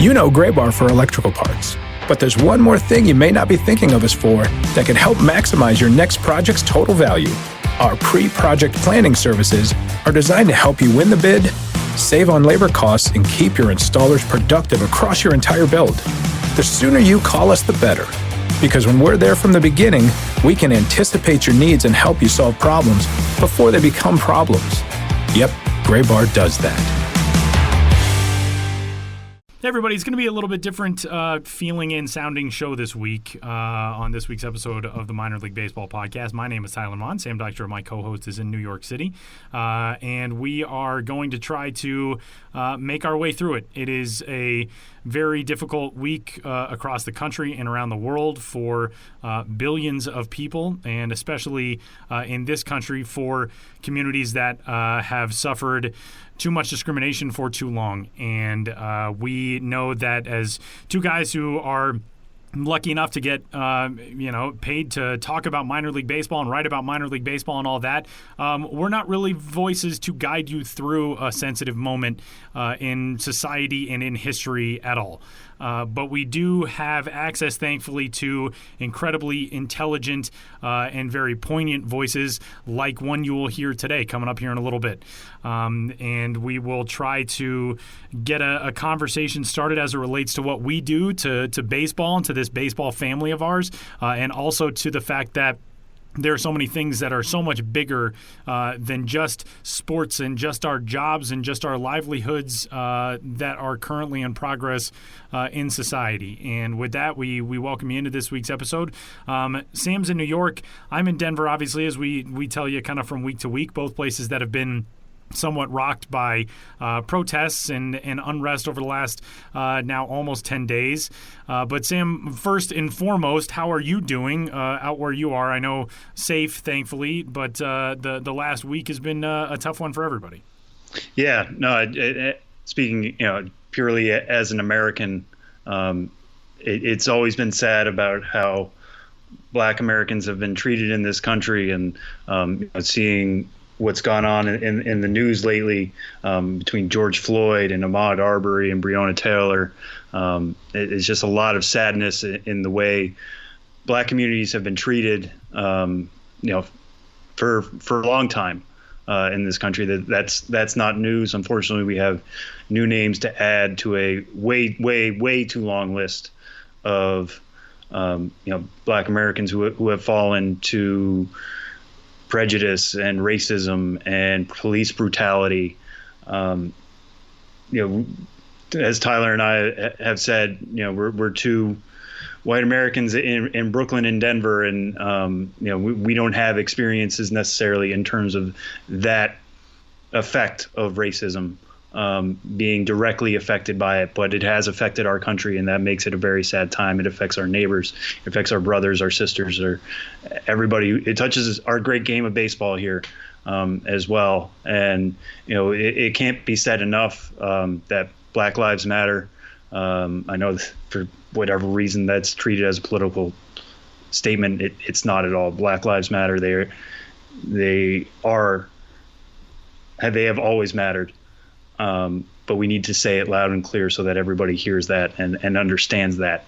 You know Gray Bar for electrical parts, but there's one more thing you may not be thinking of us for that can help maximize your next project's total value. Our pre-project planning services are designed to help you win the bid, save on labor costs, and keep your installers productive across your entire build. The sooner you call us, the better. Because when we're there from the beginning, we can anticipate your needs and help you solve problems before they become problems. Yep, Gray Bar does that. Hey everybody, it's going to be a little bit different feeling and sounding show this week on this week's episode of the Minor League Baseball Podcast. My name is Tyler Mon. Sam Dykstra, my co-host, is in New York City. And we are going to try to make our way through it. It is a very difficult week across the country and around the world for billions of people, and especially in this country for communities that have suffered too much discrimination for too long. And we know that as two guys who are lucky enough to get paid to talk about minor league baseball and write about minor league baseball and all that, we're not really voices to guide you through a sensitive moment in society and in history at all. But we do have access, thankfully, to incredibly intelligent and very poignant voices like one you will hear today coming up here in a little bit. And we will try to get a conversation started as it relates to what we do to baseball and to this baseball family of ours, and also to the fact that there are so many things that are so much bigger than just sports and just our jobs and just our livelihoods that are currently in progress in society. And with that, we welcome you into this week's episode. Sam's in New York. I'm in Denver, obviously, as we tell you kind of from week to week, both places that have been somewhat rocked by protests and unrest over the last now almost 10 days. But Sam, first and foremost, how are you doing out where you are? I know safe, thankfully, but the last week has been a tough one for everybody. Yeah, no, speaking purely as an American, it's always been sad about how Black Americans have been treated in this country, and seeing what's gone on in the news lately between George Floyd and Ahmaud Arbery and Breonna Taylor. It's just a lot of sadness in the way Black communities have been treated, for a long time in this country. That's not news. Unfortunately, we have new names to add to a way too long list of Black Americans who have fallen to prejudice and racism and police brutality. As Tyler and I have said, we're two white Americans in Brooklyn and Denver, and we don't have experiences necessarily in terms of that effect of racism being directly affected by it, but it has affected our country, and that makes it a very sad time. It affects our neighbors, it affects our brothers, our sisters, or everybody. It touches our great game of baseball here as well. And it can't be said enough that Black Lives Matter. I know for whatever reason that's treated as a political statement. It's not at all. Black Lives Matter. They have always mattered. But we need to say it loud and clear so that everybody hears that and understands that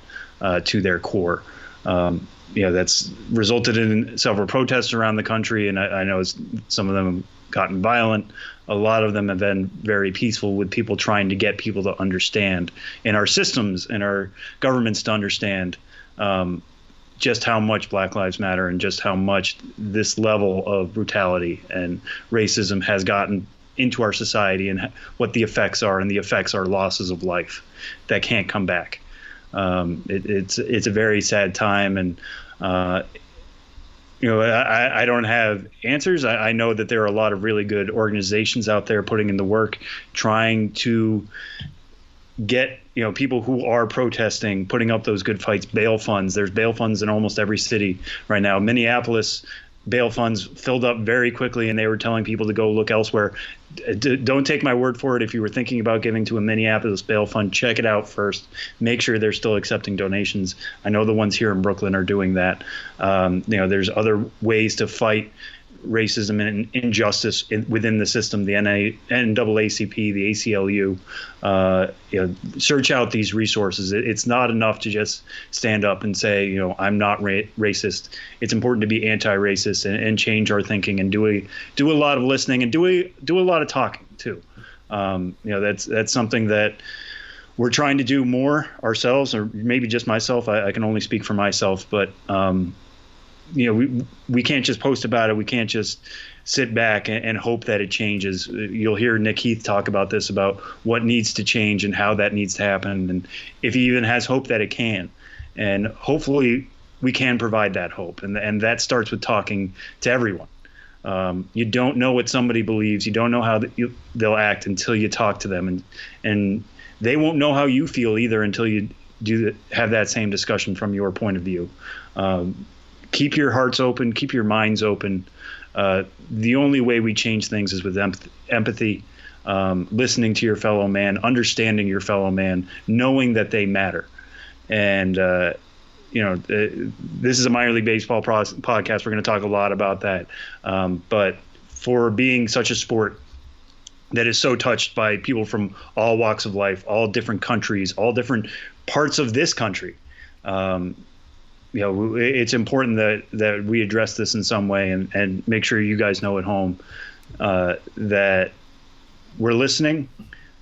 to their core. That's resulted in several protests around the country, and I know some of them have gotten violent. A lot of them have been very peaceful, with people trying to get people to understand, and our systems and our governments to understand just how much Black Lives Matter and just how much this level of brutality and racism has gotten into our society, and what the effects are, and the effects are losses of life that can't come back. It's a very sad time, and I don't have answers. I know that there are a lot of really good organizations out there putting in the work, trying to get people who are protesting, putting up those good fights, bail funds. There's bail funds in almost every city right now. Minneapolis, bail funds filled up very quickly, and they were telling people to go look elsewhere. Don't take my word for it. If you were thinking about giving to a Minneapolis bail fund, check it out first. Make sure they're still accepting donations. I know the ones here in Brooklyn are doing that. There's other ways to fight racism and injustice within the system, the NAACP, the ACLU. Search out these resources. It's not enough to just stand up and say, I'm not racist. It's important to be anti-racist and change our thinking and do a lot of listening and do a lot of talking too. That's something that we're trying to do more ourselves, or maybe just myself. I can only speak for myself, but we can't just post about it. We can't just sit back and hope that it changes. You'll hear Nick Heath talk about this, about what needs to change and how that needs to happen, and if he even has hope that it can. And hopefully we can provide that hope, and that starts with talking to everyone. You don't know what somebody believes. You don't know how they'll act until you talk to them, and they won't know how you feel either until you have that same discussion from your point of view. Keep your hearts open, keep your minds open. The only way we change things is with empathy, listening to your fellow man, understanding your fellow man, knowing that they matter. And this is a minor league baseball podcast. We're going to talk a lot about that. But for being such a sport that is so touched by people from all walks of life, all different countries, all different parts of this country, it's important that we address this in some way and make sure you guys know at home that we're listening,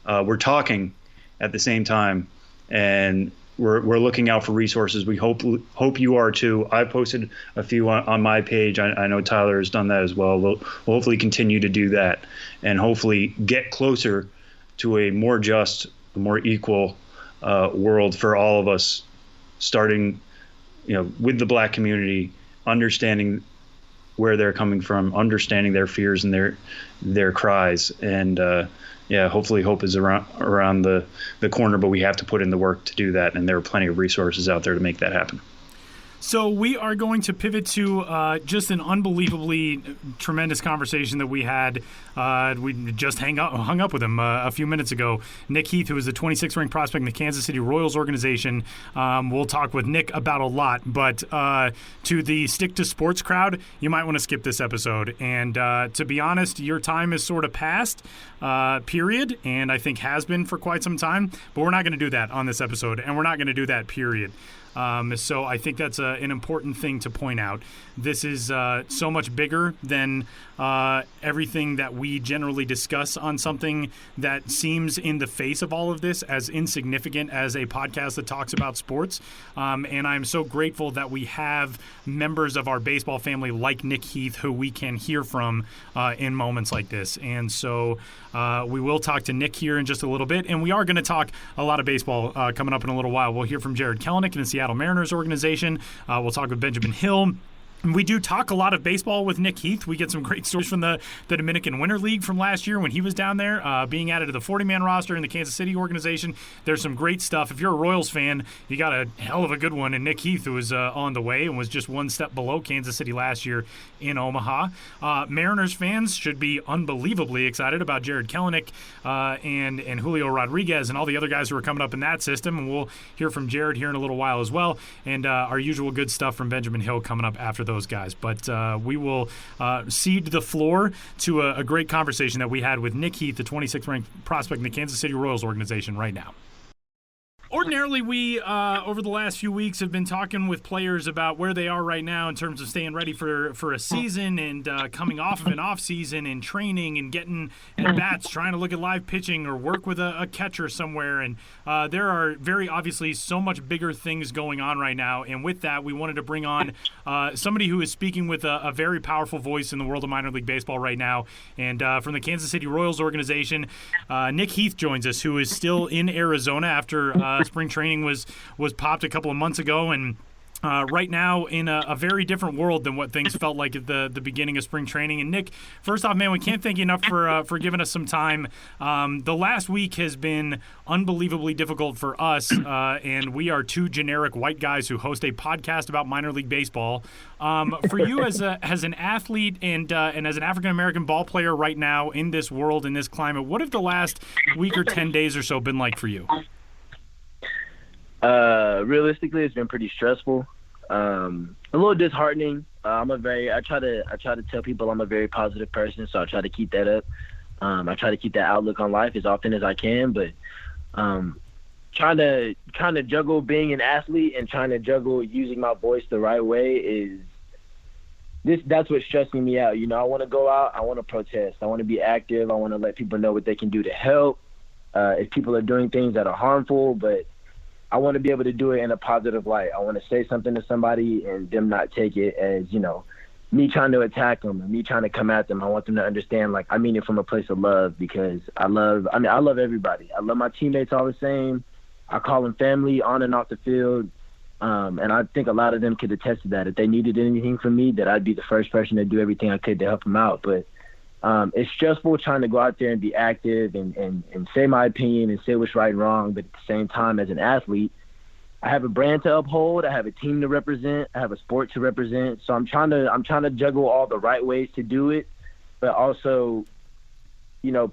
we're talking at the same time, and we're looking out for resources. We hope you are too. I posted a few on my page. I know Tyler has done that as well. We'll hopefully continue to do that, and hopefully get closer to a more just, a more equal world for all of us, starting with the Black community, understanding where they're coming from, understanding their fears and their cries, and hopefully hope is around the corner, but we have to put in the work to do that, and there are plenty of resources out there to make that happen. So we are going to pivot to just an unbelievably tremendous conversation that we had. We just hung up with him a few minutes ago. Nick Heath, who is the 26th ranked prospect in the Kansas City Royals organization. We'll talk with Nick about a lot, but to the stick to sports crowd, you might want to skip this episode. And to be honest, your time is sort of past, period, and I think has been for quite some time. But we're not going to do that on this episode, and we're not going to do that, period. So I think that's an important thing to point out. This is so much bigger than everything that we generally discuss on something that seems in the face of all of this as insignificant as a podcast that talks about sports. And I'm so grateful that we have members of our baseball family like Nick Heath who we can hear from in moments like this. And so we will talk to Nick here in just a little bit, and we are going to talk a lot of baseball coming up in a little while. We'll hear from Jarred Kelenic in the Seattle Mariners organization. We'll talk with Benjamin Hill. We do talk a lot of baseball with Nick Heath. We get some great stories from the Dominican Winter League from last year when he was down there, being added to the 40-man roster in the Kansas City organization. There's some great stuff. If you're a Royals fan, you got a hell of a good one in Nick Heath, who was on the way and was just one step below Kansas City last year in Omaha. Mariners fans should be unbelievably excited about Jarred Kelenic and Julio Rodriguez and all the other guys who are coming up in that system. And we'll hear from Jarred here in a little while as well. And our usual good stuff from Benjamin Hill coming up after those guys. But we will cede the floor to a great conversation that we had with Nick Heath, the 26th ranked prospect in the Kansas City Royals organization right now. Ordinarily, we, over the last few weeks, have been talking with players about where they are right now in terms of staying ready for a season and coming off of an off-season and training and getting at-bats, trying to look at live pitching or work with a catcher somewhere. And there are very obviously so much bigger things going on right now. And with that, we wanted to bring on somebody who is speaking with a very powerful voice in the world of minor league baseball right now. And from the Kansas City Royals organization, Nick Heath joins us, who is still in Arizona after spring training was popped a couple of months ago, and right now in a very different world than what things felt like at the beginning of spring training. And Nick, first off, man, we can't thank you enough for giving us some time. The last week has been unbelievably difficult for us, and we are two generic white guys who host a podcast about minor league baseball. For you as an athlete and as an African-American ball player right now in this world, in this climate, what have the last week or 10 days or so been like for you? Realistically, it's been pretty stressful. A little disheartening. I try to tell people I'm a very positive person, so I try to keep that up. I try to keep that outlook on life as often as I can, but trying to juggle being an athlete and trying to juggle using my voice the right way that's what's stressing me out. I want to go out, I want to protest, I want to be active, I want to let people know what they can do to help if people are doing things that are harmful, but I want to be able to do it in a positive light. I want to say something to somebody and them not take it as, me trying to attack them and me trying to come at them. I want them to understand, I mean it from a place of love, because I love everybody. I love my teammates all the same. I call them family on and off the field. And I think a lot of them could attest to that. If they needed anything from me, that I'd be the first person to do everything I could to help them out. But it's stressful trying to go out there and be active and say my opinion and say what's right and wrong. But at the same time, as an athlete, I have a brand to uphold. I have a team to represent. I have a sport to represent. So I'm trying to juggle all the right ways to do it, but also,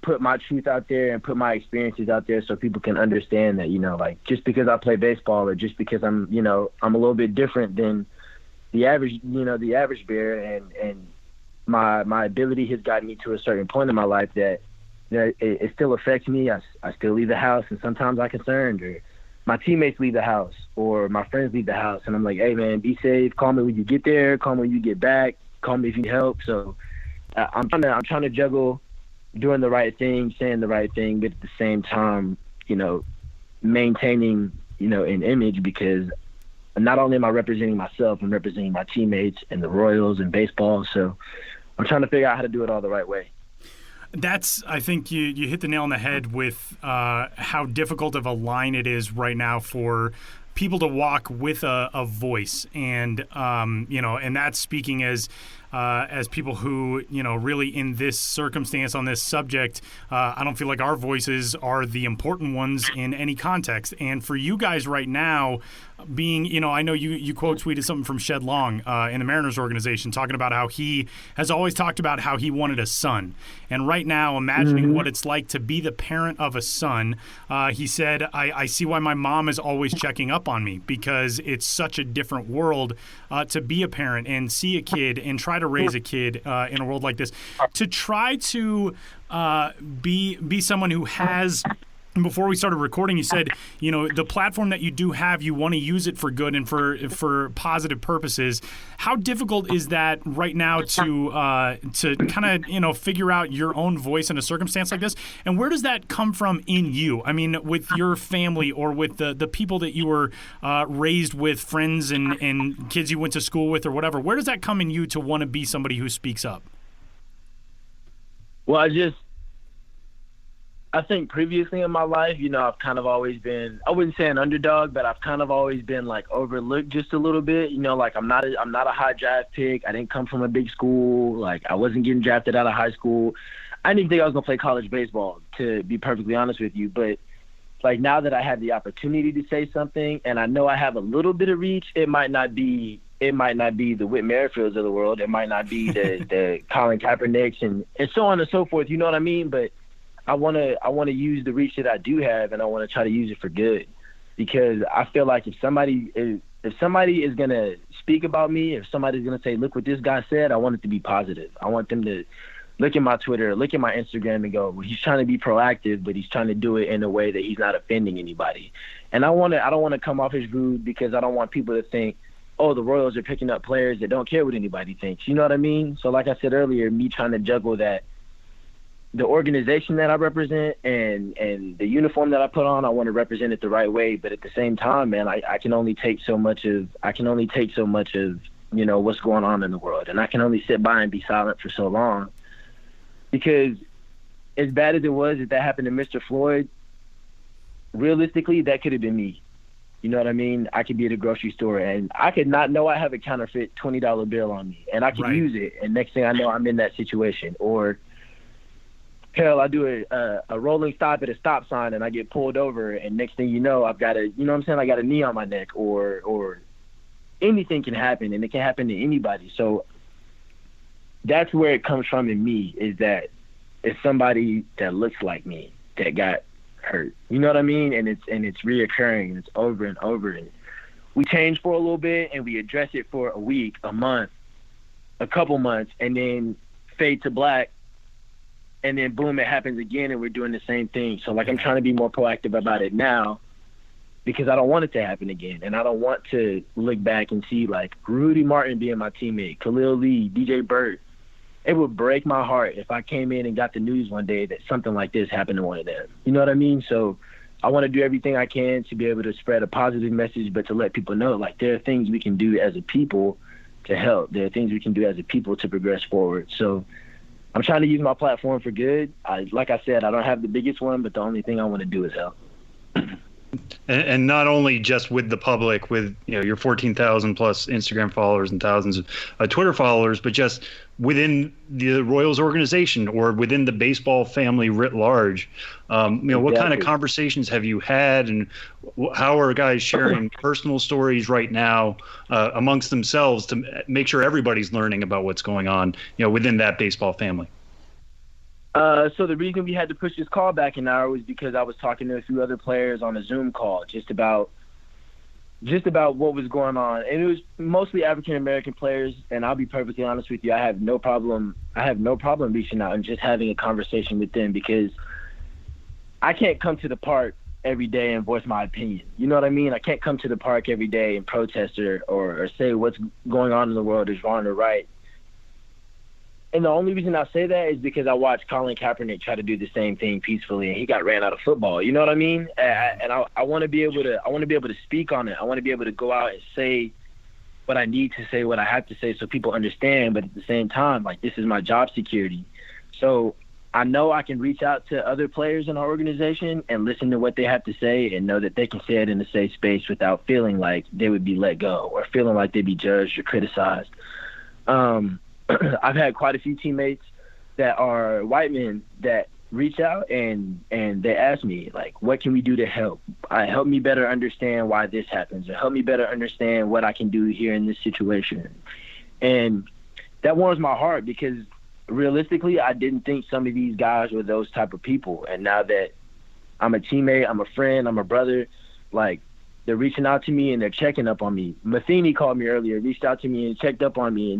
put my truth out there and put my experiences out there so people can understand that, just because I play baseball or just because I'm a little bit different than the average bear, and my ability has gotten me to a certain point in my life that it still affects me. I still leave the house, and sometimes I'm concerned, or my teammates leave the house, or my friends leave the house, and I'm like, hey man, be safe. Call me when you get there. Call me when you get back. Call me if you need help. So I'm trying to juggle doing the right thing, saying the right thing, but at the same time, maintaining, an image, because not only am I representing myself, I'm representing my teammates and the Royals and baseball. So I'm trying to figure out how to do it all the right way. I think you hit the nail on the head with how difficult of a line it is right now for people to walk with a voice, and and that's speaking as people who really in this circumstance on this subject. I don't feel like our voices are the important ones in any context, and for you guys right now, being, I know you quote tweeted something from Shed Long in the Mariners organization, talking about how he has always talked about how he wanted a son. And right now, imagining what it's like to be the parent of a son, he said, I see why my mom is always checking up on me, because it's such a different world to be a parent and see a kid and try to raise a kid in a world like this. To try to be someone who has... And before we started recording, you said, the platform that you do have, you want to use it for good and for positive purposes. How difficult is that right now to kind of, figure out your own voice in a circumstance like this? And where does that come from in you? I mean, with your family or with the people that you were raised with, friends and kids you went to school with or whatever, where does that come in you to want to be somebody who speaks up? Well, I think previously in my life, I've kind of always been, I wouldn't say an underdog, but I've kind of always been overlooked just a little bit. I'm not a high draft pick. I didn't come from a big school. I wasn't getting drafted out of high school. I didn't even think I was going to play college baseball, to be perfectly honest with you. But now that I have the opportunity to say something, and I know I have a little bit of reach, it might not be the Whit Merrifields of the world. It might not be the Colin Kaepernicks and so on and so forth. You know what I mean? But I want to use the reach that I do have, and I want to try to use it for good, because I feel like if somebody is going to speak about me, if somebody's going to say, look what this guy said, I want it to be positive. I want them to look at my Twitter, look at my Instagram and go, well, he's trying to be proactive, but he's trying to do it in a way that he's not offending anybody. And I don't want to come off as rude, because I don't want people to think, oh, the Royals are picking up players that don't care what anybody thinks. You know what I mean? So like I said earlier, me trying to juggle that, the organization that I represent and the uniform that I put on, I want to represent it the right way. But at the same time, man, I can only take so much of what's going on in the world, and I can only sit by and be silent for so long. Because as bad as it was that happened to Mr. Floyd, realistically, that could have been me. You know what I mean? I could be at a grocery store and I could not know I have a counterfeit $20 bill on me, and I could use it, and next thing I know, I'm in that situation. Or hell, I do a rolling stop at a stop sign and I get pulled over, and next thing you know, I've got I got a knee on my neck, or anything can happen, and it can happen to anybody. So that's where it comes from in me, is that it's somebody that looks like me that got hurt. You know what I mean? And it's reoccurring, and it's over and over. And we change for a little bit and we address it for a week, a month, a couple months, and then fade to black, and then boom, it happens again, and we're doing the same thing. So, like, I'm trying to be more proactive about it now because I don't want it to happen again, and I don't want to look back and see, like, Rudy Martin being my teammate, Khalil Lee, DJ Burt. It would break my heart if I came in and got the news one day that something like this happened to one of them. You know what I mean? So I want to do everything I can to be able to spread a positive message, but to let people know, like, there are things we can do as a people to help. There are things we can do as a people to progress forward. So I'm trying to use my platform for good. Like I said, I don't have the biggest one, but the only thing I want to do is help. And not only just with the public, with your 14,000 plus Instagram followers and thousands of Twitter followers, but just within the Royals organization or within the baseball family writ large. What kind of conversations have you had, and how are guys sharing personal stories right now amongst themselves to make sure everybody's learning about what's going on, within that baseball family? So the reason we had to push this call back an hour was because I was talking to a few other players on a Zoom call just about what was going on. And it was mostly African-American players, and I'll be perfectly honest with you, I have no problem reaching out and just having a conversation with them, because I can't come to the park every day and voice my opinion. You know what I mean? I can't come to the park every day and protest or say what's going on in the world is wrong or right. And the only reason I say that is because I watched Colin Kaepernick try to do the same thing peacefully, and he got ran out of football. You know what I mean? And I want to be able to speak on it. I want to be able to go out and say what I need to say, what I have to say, so people understand. But at the same time, like, this is my job security. So I know I can reach out to other players in our organization and listen to what they have to say, and know that they can say it in a safe space without feeling like they would be let go or feeling like they'd be judged or criticized. I've had quite a few teammates that are white men that reach out and they ask me, like, what can we do to help? Help me better understand why this happens, or help me better understand what I can do here in this situation. And that warms my heart, because realistically, I didn't think some of these guys were those type of people. And now that I'm a teammate, I'm a friend, I'm a brother, like, they're reaching out to me and they're checking up on me. Matheny called me earlier, reached out to me and checked up on me,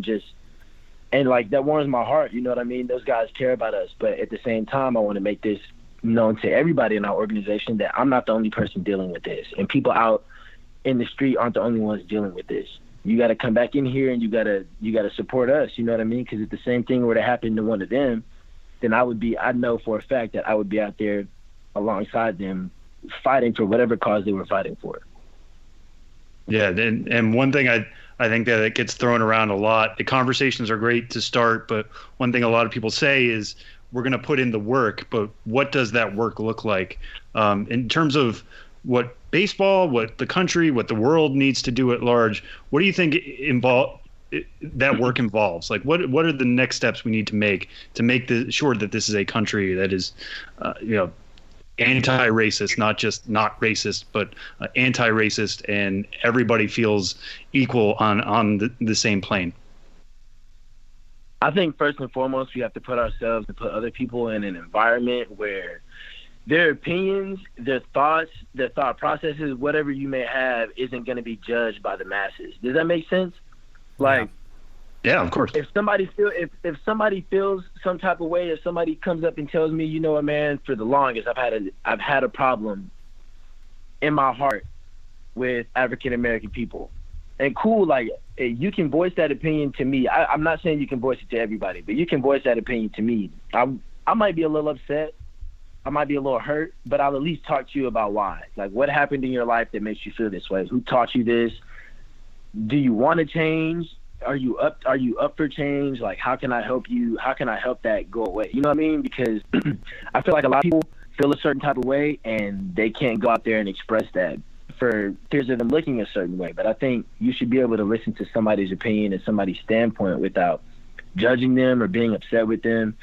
and like, that warms my heart. You know what I mean? Those guys care about us. But at the same time, I want to make this known to everybody in our organization that I'm not the only person dealing with this. And people out in the street aren't the only ones dealing with this. You got to come back in here and you got to support us. You know what I mean? Because if the same thing were to happen to one of them, then I know for a fact that I would be out there alongside them fighting for whatever cause they were fighting for. Yeah. And one thing I think that it gets thrown around a lot. The conversations are great to start, but one thing a lot of people say is, we're going to put in the work, but what does that work look like? In terms of what baseball, what the country, what the world needs to do at large, what do you think that work involves? Like, what are the next steps we need to make sure that this is a country that is, anti-racist, not just not racist, but anti-racist, and everybody feels equal on the same plane? I think first and foremost, we have to put ourselves and put other people in an environment where their opinions, their thoughts, their thought processes, whatever you may have, isn't going to be judged by the masses. Does that make sense? Like, yeah, of course. If somebody feels some type of way, if somebody comes up and tells me, you know what, man, for the longest I've had a problem in my heart with African American people. And cool, like, you can voice that opinion to me. I'm not saying you can voice it to everybody, but you can voice that opinion to me. I might be a little upset, I might be a little hurt, but I'll at least talk to you about why. Like, what happened in your life that makes you feel this way? Who taught you this? Do you want to change? Are you up for change? Like, how can I help you? How can I help that go away? You know what I mean? Because I feel like a lot of people feel a certain type of way and they can't go out there and express that for fears of them looking a certain way. But I think you should be able to listen to somebody's opinion and somebody's standpoint without judging them or being upset with them.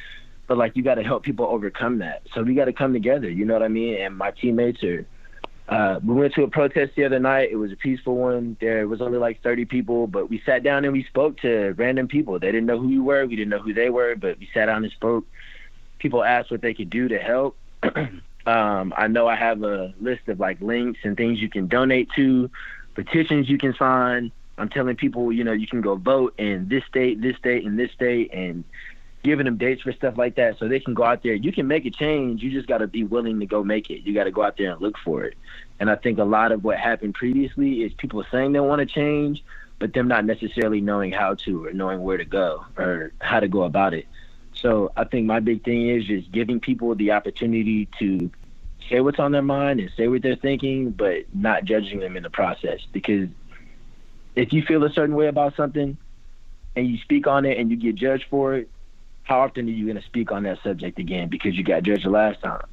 But, like, you got to help people overcome that. So we got to come together, you know what I mean? And my teammates we went to a protest the other night. It was a peaceful one. There was only like 30 people, but we sat down and we spoke to random people. They didn't know who we were. We didn't know who they were, but we sat down and spoke. People asked what they could do to help. I know I have a list of, like, links and things you can donate to petitions you can sign. I'm telling people, you can go vote in this state, and this state, and giving them dates for stuff like that so they can go out there. You can make a change. You just got to be willing to go make it. You got to go out there and look for it. And I think a lot of what happened previously is people saying they want to change, but them not necessarily knowing how to or knowing where to go or how to go about it. So I think my big thing is just giving people the opportunity to say what's on their mind and say what they're thinking, but not judging them in the process. Because if you feel a certain way about something and you speak on it and you get judged for it, how often are you going to speak on that subject again because you got judged the last time?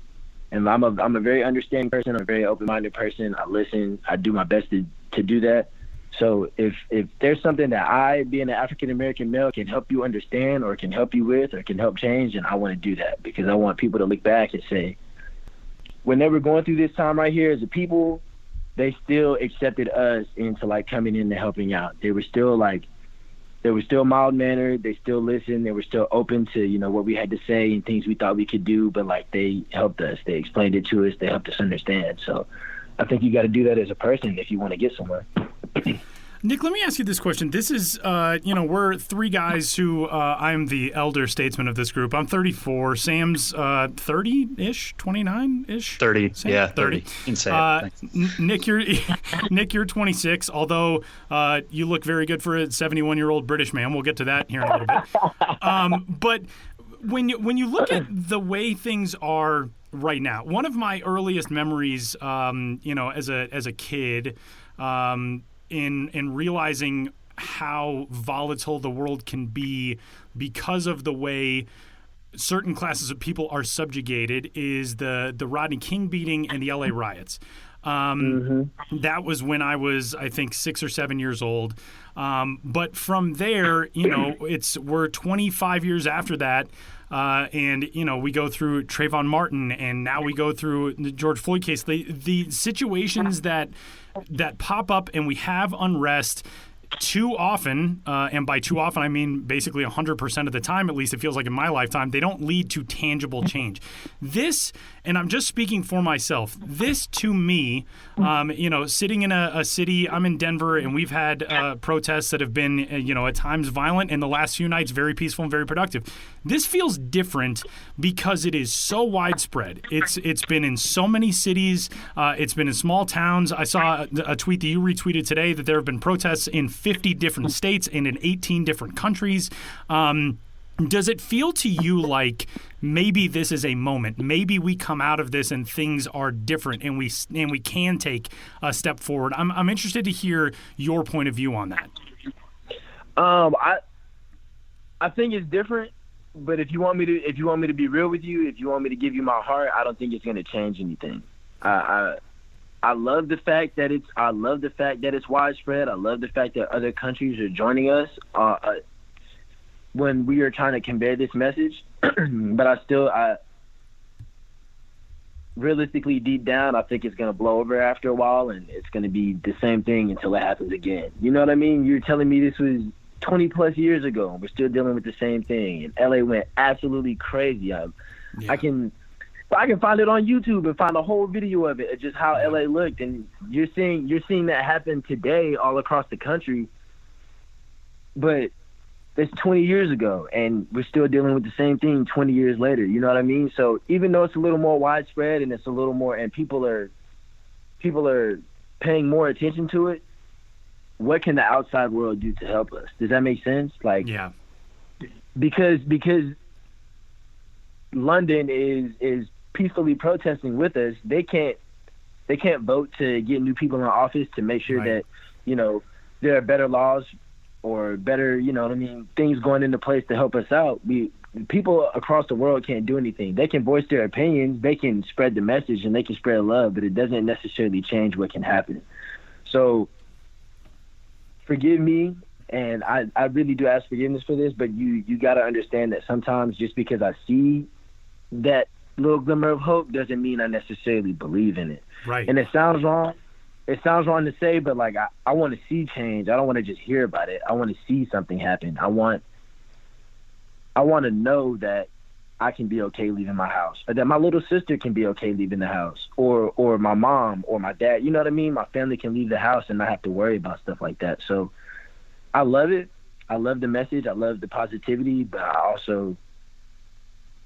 And I'm a very understanding person. I'm a very open-minded person. I listen. I do my best to do that. So if there's something that I, being an African-American male, can help you understand or can help you with or can help change, then I want to do that because I want people to look back and say, when they were going through this time right here as a people, they still accepted us into like coming in and helping out. They were still mild-mannered. They still listened. They were still open to, what we had to say and things we thought we could do, but like they helped us. They explained it to us. They helped us understand. So I think you got to do that as a person if you want to get somewhere. Nick, let me ask you this question. This is, we're three guys who I'm the elder statesman of this group. I'm 34. Sam's 30-ish, 29-ish? 30. Sam? Yeah, 30. Insane. Nick, you're 26, although you look very good for a 71-year-old British man. We'll get to that here in a little bit. But when you look at the way things are right now, one of my earliest memories, as a kid, in realizing how volatile the world can be because of the way certain classes of people are subjugated is the Rodney King beating and the LA riots. That was when I was, I think, 6 or 7 years old. But from there, we're 25 years after that. And we go through Trayvon Martin, and now we go through the George Floyd case. The situations that pop up, and we have unrest too often, and by too often I mean basically 100% of the time, at least it feels like in my lifetime, they don't lead to tangible change. This, and I'm just speaking for myself, this to me, sitting in a city, I'm in Denver, and we've had protests that have been, at times violent, and the last few nights very peaceful and very productive. This feels different because it is so widespread. It's been in so many cities. It's been in small towns. I saw a tweet that you retweeted today that there have been protests in 50 different states and in 18 different countries. Does it feel to you like maybe this is a moment? Maybe we come out of this and things are different, and we can take a step forward. I'm interested to hear your point of view on that. I think it's different. But if you want me to be real with you, if you want me to give you my heart, I don't think it's going to change anything. I love the fact that it's widespread. I love the fact that other countries are joining us when we are trying to convey this message. But realistically, deep down, I think it's going to blow over after a while, and it's going to be the same thing until it happens again. You know what I mean? You're telling me this was 20 plus years ago, and we're still dealing with the same thing. And LA went absolutely crazy. I can find it on YouTube and find a whole video of it of just how LA looked. And you're seeing that happen today all across the country. But that's 20 years ago, and we're still dealing with the same thing 20 years later. You know what I mean? So even though it's a little more widespread and it's a little more, and people are paying more attention to it, what can the outside world do to help us? Does that make sense? Yeah. Because London is peacefully protesting with us. They can't vote to get new people in office to make sure that there are better laws or better things going into place to help us out. People across the world can't do anything. They can voice their opinions, they can spread the message, and they can spread love, but it doesn't necessarily change what can happen. So forgive me, and I really do ask forgiveness for this, but you got to understand that sometimes just because I see that little glimmer of hope doesn't mean I necessarily believe in it. Right. And it sounds wrong. It sounds wrong to say, but I want to see change. I don't want to just hear about it. I want to see something happen. I want to know that I can be okay leaving my house, or that my little sister can be okay leaving the house, or my mom or my dad. You know what I mean? My family can leave the house and not have to worry about stuff like that. So I love it. I love the message. I love the positivity, but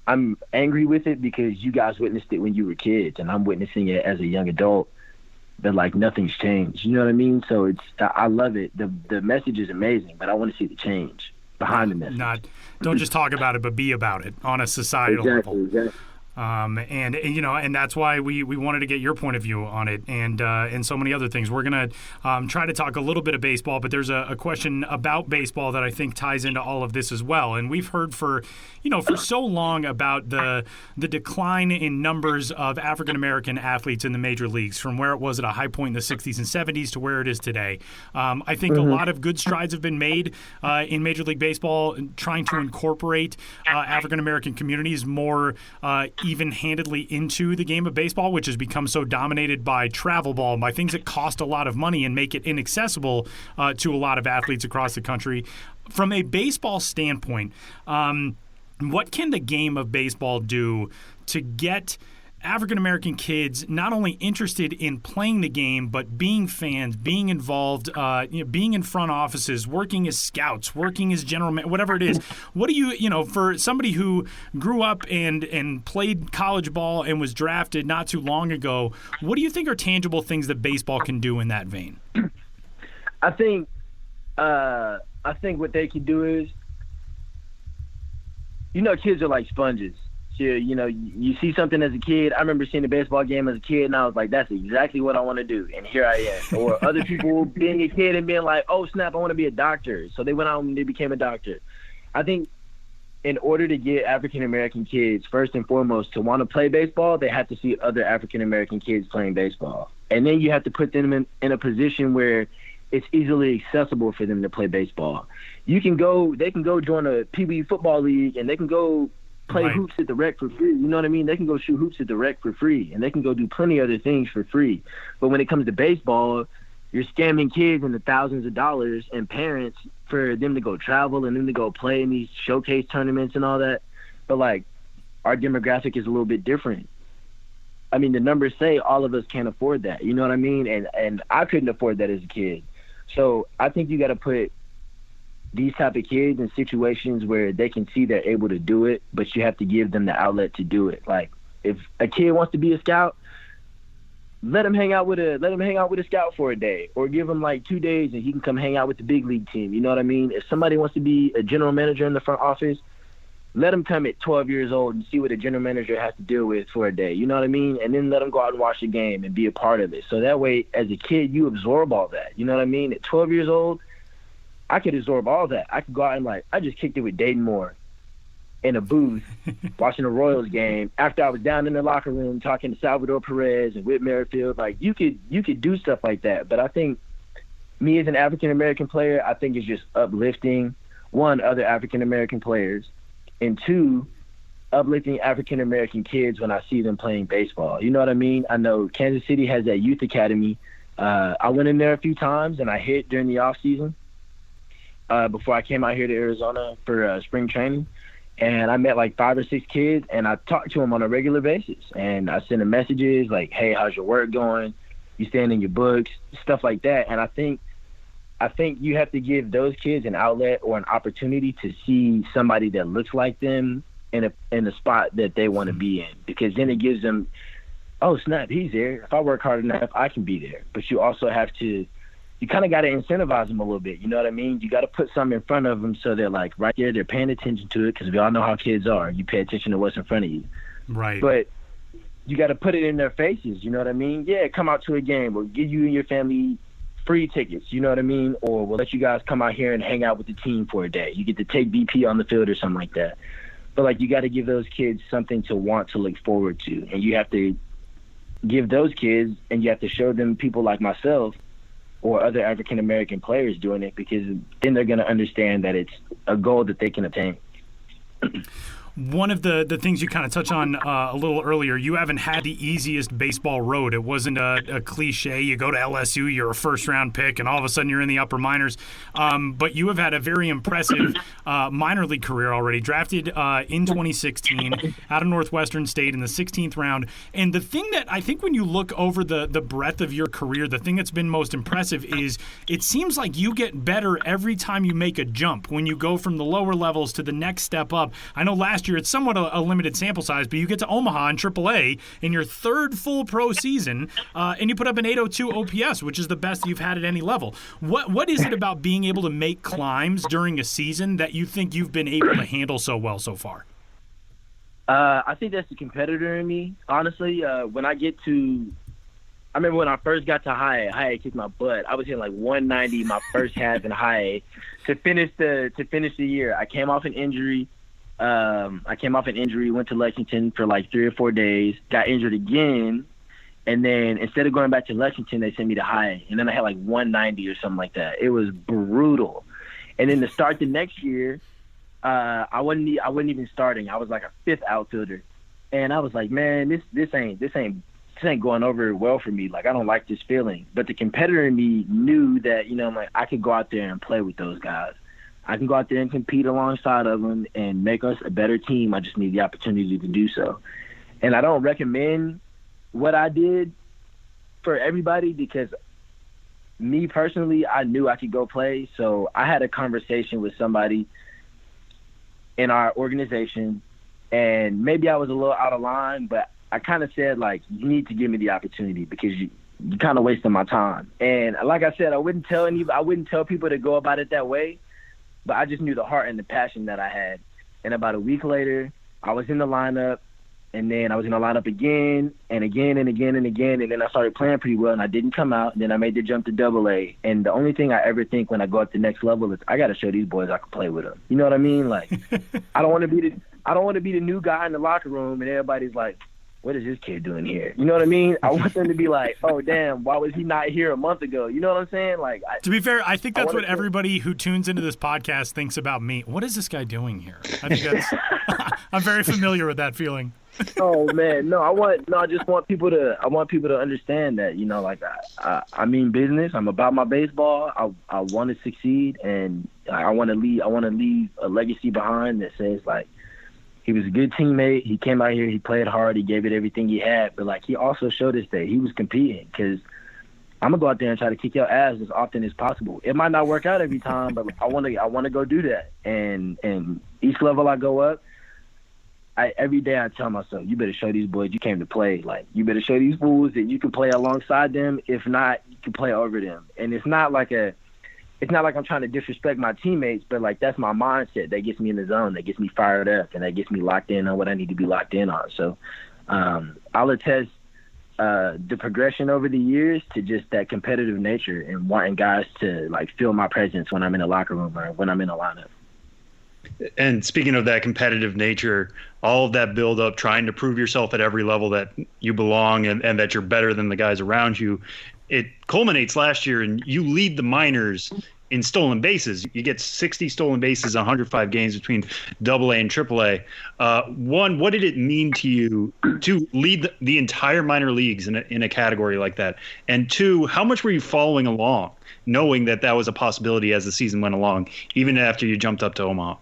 I'm angry with it because you guys witnessed it when you were kids, and I'm witnessing it as a young adult. But like nothing's changed. You know what I mean? So I love it. The message is amazing, but I want to see the change behind the message. Don't just talk about it, but be about it on a societal level. Exactly. And that's why we wanted to get your point of view on it and so many other things. We're going to try to talk a little bit of baseball, but there's a question about baseball that I think ties into all of this as well. And we've heard for so long about the decline in numbers of African-American athletes in the major leagues from where it was at a high point in the 60s and 70s to where it is today. I think a lot of good strides have been made in Major League Baseball trying to incorporate African-American communities more even-handedly into the game of baseball, which has become so dominated by travel ball, by things that cost a lot of money and make it inaccessible to a lot of athletes across the country. From a baseball standpoint, what can the game of baseball do to get African-American kids not only interested in playing the game, but being fans, being involved, being in front offices, working as scouts, working as whatever it is. What do you, for somebody who grew up and played college ball and was drafted not too long ago, what do you think are tangible things that baseball can do in that vein? I think what they can do is, kids are like sponges. You see something as a kid. I remember seeing a baseball game as a kid, and I was like, that's exactly what I want to do, and here I am. Or other people being a kid and being like, oh, snap, I want to be a doctor. So they went out and they became a doctor. I think in order to get African-American kids, first and foremost, to want to play baseball, they have to see other African-American kids playing baseball. And then you have to put them in a position where it's easily accessible for them to play baseball. They can go join a Pee Wee football league, and they can go play hoops at the rec for free. You know what I mean? They can go shoot hoops at the rec for free, and they can go do plenty of other things for free. But when it comes to baseball, you're scamming kids into thousands of dollars and parents for them to go travel and them to go play in these showcase tournaments and all that. But like, our demographic is a little bit different. I mean, the numbers say all of us can't afford that. You know what I mean? And I couldn't afford that as a kid. So I think you got to put these type of kids in situations where they can see they're able to do it, but you have to give them the outlet to do it. Like, if a kid wants to be a scout, let him hang out with a scout for a day, or give him like 2 days and he can come hang out with the big league team. You know what I mean? If somebody wants to be a general manager in the front office, let him come at 12 years old and see what a general manager has to deal with for a day. You know what I mean? And then let him go out and watch the game and be a part of it. So that way, as a kid, you absorb all that. You know what I mean? At 12 years old, I could absorb all that. I could go out and I just kicked it with Dayton Moore in a booth watching a Royals game after I was down in the locker room talking to Salvador Perez and Whit Merrifield. Like, you could do stuff like that. But I think me as an African-American player, I think it's just uplifting, one, other African-American players, and two, uplifting African-American kids when I see them playing baseball. You know what I mean? I know Kansas City has that youth academy. I went in there a few times and I hit during the off season. Before I came out here to Arizona for spring training, and I met like 5 or 6 kids, and I talked to them on a regular basis, and I sent them messages like, hey, how's your work going? You staying in your books? Stuff like that. And I think you have to give those kids an outlet or an opportunity to see somebody that looks like them in a spot that they want to be in, because then it gives them, oh, snap, he's there. If I work hard enough, I can be there. But you also have to, you kind of got to incentivize them a little bit. You know what I mean? You got to put something in front of them so they're like right there, they're paying attention to it, because we all know how kids are. You pay attention to what's in front of you. Right. But you got to put it in their faces. You know what I mean? Yeah, come out to a game. We'll give you and your family free tickets. You know what I mean? Or we'll let you guys come out here and hang out with the team for a day. You get to take BP on the field or something like that. But like, you got to give those kids something to want to look forward to. And you have to give those kids, and you have to show them people like myself or other African-American players doing it, because then they're going to understand that it's a goal that they can attain. one of the things you kind of touched on a little earlier, you haven't had the easiest baseball road. It wasn't a cliche. You go to LSU, you're a first-round pick, and all of a sudden you're in the upper minors. But you have had a very impressive minor league career already. Drafted in 2016 out of Northwestern State in the 16th round. And the thing that I think when you look over the breadth of your career, the thing that's been most impressive is it seems like you get better every time you make a jump. When you go from the lower levels to the next step up. I know last year it's somewhat a limited sample size, but you get to Omaha in AAA in your third full pro season, and you put up an 802 OPS, which is the best you've had at any level. What is it about being able to make climbs during a season that you think you've been able to handle so well so far? I think that's the competitor in me. Honestly, I remember when I first got to high A kicked my butt. I was hitting like 190 my first half in high A to finish the year. I came off an injury. Went to Lexington for like 3 or 4 days, got injured again, and then instead of going back to Lexington, they sent me to high A, and then I had like 190 or something like that. It was brutal. And then to start the next year, I wasn't even starting. I was like a fifth outfielder, and I was like, man, this ain't going over well for me. Like, I don't like this feeling. But the competitor in me knew that, I'm like, I could go out there and play with those guys. I can go out there and compete alongside of them and make us a better team. I just need the opportunity to do so. And I don't recommend what I did for everybody because me personally, I knew I could go play. So I had a conversation with somebody in our organization, and maybe I was a little out of line, but I kind of said, like, you need to give me the opportunity because you kind of wasting my time. And like I said, I wouldn't tell people to go about it that way, but I just knew the heart and the passion that I had. And about a week later, I was in the lineup, and then I was in the lineup again and again and again and again, and then I started playing pretty well, and I didn't come out, and then I made the jump to AA. And the only thing I ever think when I go up the next level is I got to show these boys I can play with them. You know what I mean? Like, I don't want to be the new guy in the locker room, and everybody's like, what is this kid doing here? You know what I mean? I want them to be like, oh, damn, why was he not here a month ago? You know what I'm saying? Like, to be fair, I think that's what everybody who tunes into this podcast thinks about me. What is this guy doing here? I think that's I'm very familiar with that feeling. Oh man, I just want people to understand that, like I mean business. I'm about my baseball. I want to succeed, and I want to leave a legacy behind that says, like, he was a good teammate. He came out here. He played hard. He gave it everything he had. But, like, he also showed us that he was competing because I'm going to go out there and try to kick your ass as often as possible. It might not work out every time, but I want to go do that. And each level I go up, every day I tell myself, you better show these boys you came to play. Like, you better show these fools that you can play alongside them. If not, you can play over them. And it's not like I'm trying to disrespect my teammates, but, like, that's my mindset that gets me in the zone, that gets me fired up, and that gets me locked in on what I need to be locked in on. So I'll attest the progression over the years to just that competitive nature and wanting guys to, like, feel my presence when I'm in the locker room or when I'm in a lineup. And speaking of that competitive nature, all of that build up, trying to prove yourself at every level that you belong and that you're better than the guys around you, it culminates last year and you lead the minors in stolen bases. You get 60 stolen bases in 105 games between AA and AAA. One, what did it mean to you to lead the entire minor leagues in a category like that? And two, how much were you following along, knowing that was a possibility as the season went along, even after you jumped up to Omaha?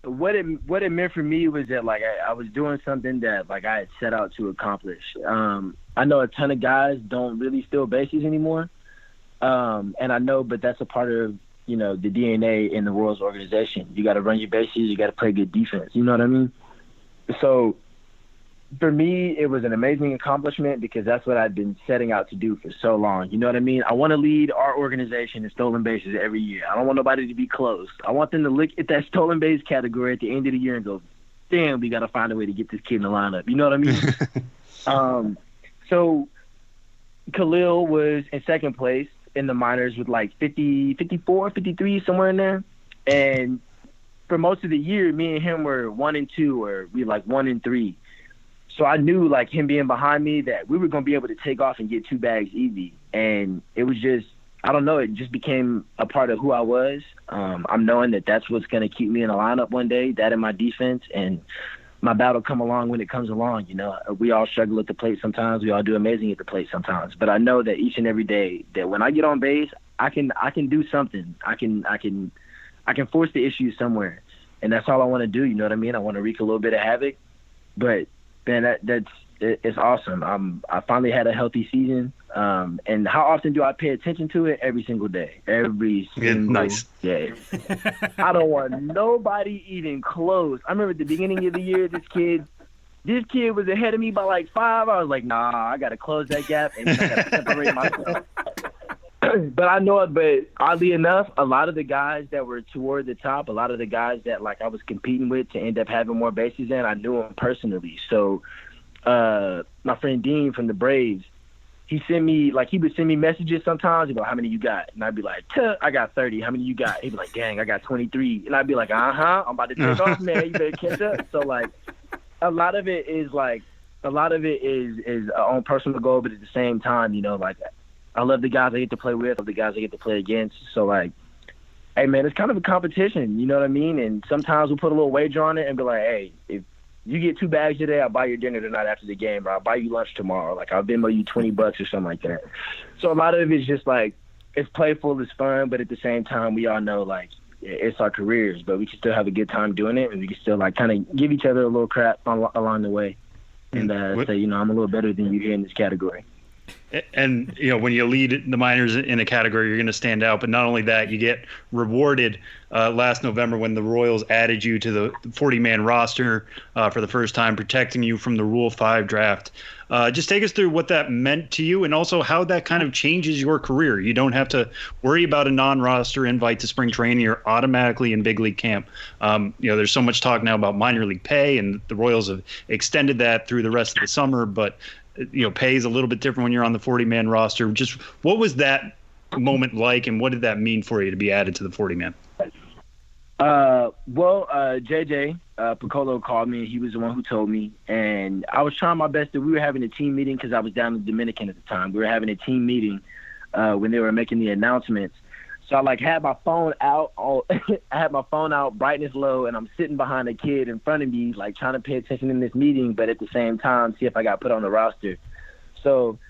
What it meant for me was that, like, I was doing something that, like, I had set out to accomplish. I know a ton of guys don't really steal bases anymore, and I know, but that's a part of the DNA in the Royals organization. You got to run your bases, you got to play good defense. You know what I mean? So for me, it was an amazing accomplishment because that's what I'd been setting out to do for so long. You know what I mean? I want to lead our organization in stolen bases every year. I don't want nobody to be close. I want them to look at that stolen base category at the end of the year and go, damn, we got to find a way to get this kid in the lineup. You know what I mean? So Khalil was in second place in the minors with like 50, 54, 53, somewhere in there. And for most of the year, me and him were 1 and 2, or we like 1 and 3. So I knew, like, him being behind me, that we were going to be able to take off and get 2 bags easy. And it was just, I don't know, it just became a part of who I was. I'm knowing that that's what's going to keep me in the lineup one day, that and my defense, and my battle come along when it comes along. We all struggle at the plate sometimes. We all do amazing at the plate sometimes. But I know that each and every day that when I get on base, I can do something. I can force the issue somewhere, and that's all I want to do. You know what I mean? I want to wreak a little bit of havoc. But man, it's awesome. I finally had a healthy season. And how often do I pay attention to it? Every single day. Every single day. I don't want nobody even close. I remember at the beginning of the year, this kid was ahead of me by like 5. I was like, nah, I got to close that gap and I got to separate myself. But I know it. But oddly enough, a lot of the guys that were toward the top, a lot of the guys that like I was competing with to end up having more bases in, I knew them personally. So my friend Dean from the Braves, he would send me messages sometimes about how many you got, and I'd be like, I got 30. How many you got? He'd be like, dang, I got 23, and I'd be like, I'm about to take off, man. You better catch up. So like, a lot of it is our own personal goal, but at the same time, like I love the guys I get to play with, I love the guys I get to play against. So like, hey man, it's kind of a competition, you know what I mean? And sometimes we'll put a little wager on it and be like, hey, if you get 2 bags today, I'll buy your dinner tonight after the game, or I'll buy you lunch tomorrow. Like, I'll Venmo you $20 or something like that. So a lot of it is just like, it's playful, it's fun, but at the same time, we all know like it's our careers, but we can still have a good time doing it, and we can still like kind of give each other a little crap along the way, and say, I'm a little better than you here in this category. And, when you lead the minors in a category, you're going to stand out. But not only that, you get rewarded last November when the Royals added you to the 40-man roster for the first time, protecting you from the Rule 5 draft. Just take us through what that meant to you and also how that kind of changes your career. You don't have to worry about a non-roster invite to spring training. You're automatically in big league camp. There's so much talk now about minor league pay, and the Royals have extended that through the rest of the summer. But pay is a little bit different when you're on the 40-man roster. Just what was that moment like, and what did that mean for you to be added to the 40-man? JJ Piccolo called me. He was the one who told me, and I was trying my best. We were having a team meeting because I was down in the Dominican at the time. We were having a team meeting when they were making the announcements. So I like had my phone out. I had my phone out, brightness low, and I'm sitting behind a kid in front of me, like trying to pay attention in this meeting, but at the same time see if I got put on the roster. So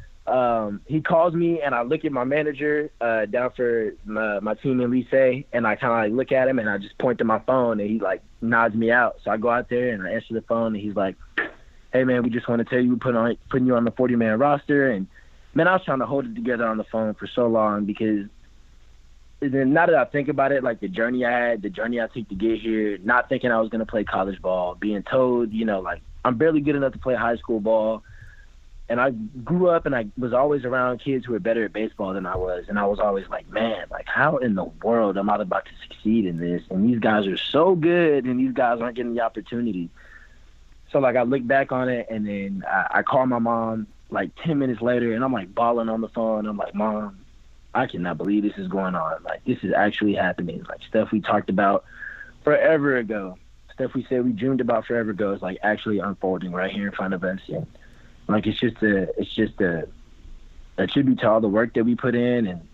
he calls me, and I look at my manager down for my team in Lycée, and I kind of like look at him, and I just point to my phone, and he like nods me out. So I go out there and I answer the phone, and he's like, "Hey man, we just want to tell you we're putting you on the 40-man roster." And man, I was trying to hold it together on the phone for so long because. Now that I think about it, like the journey I took to get here, not thinking I was going to play college ball, being told, like I'm barely good enough to play high school ball. And I grew up and I was always around kids who were better at baseball than I was. And I was always like, man, like how in the world am I about to succeed in this? And these guys are so good and these guys aren't getting the opportunity. So like I look back on it, and then I call my mom like 10 minutes later, and I'm like bawling on the phone. I'm like, Mom, I cannot believe this is going on. Like, this is actually happening. Like, stuff we talked about forever ago, stuff we said we dreamed about forever ago is like actually unfolding right here in front of us. And like, it's just a tribute to all the work that we put in, and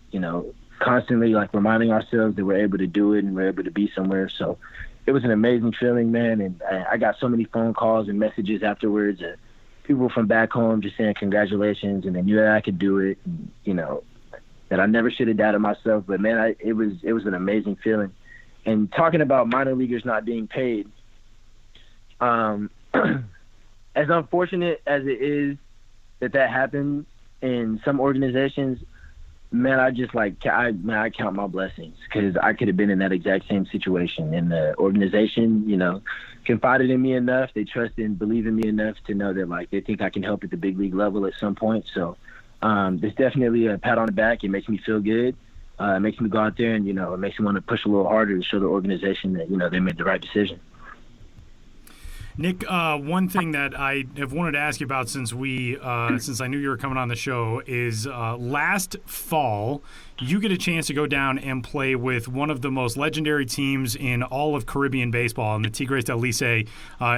constantly like reminding ourselves that we're able to do it and we're able to be somewhere. So it was an amazing feeling, man. And I got so many phone calls and messages afterwards. People from back home just saying congratulations, and they knew that I could do it. And, that I never should have doubted myself, but man, it was an amazing feeling. And talking about minor leaguers not being paid, as unfortunate as it is that happens in some organizations, man, I count my blessings, because I could have been in that exact same situation. And the organization, confided in me enough, they trust and believe in me enough to know that like they think I can help at the big league level at some point. So. There's definitely a pat on the back. It makes me feel good. It makes me go out there and, it makes me want to push a little harder to show the organization that, they made the right decision. Nick, one thing that I have wanted to ask you about since I knew you were coming on the show is last fall, you get a chance to go down and play with one of the most legendary teams in all of Caribbean baseball, in the Tigres del Licey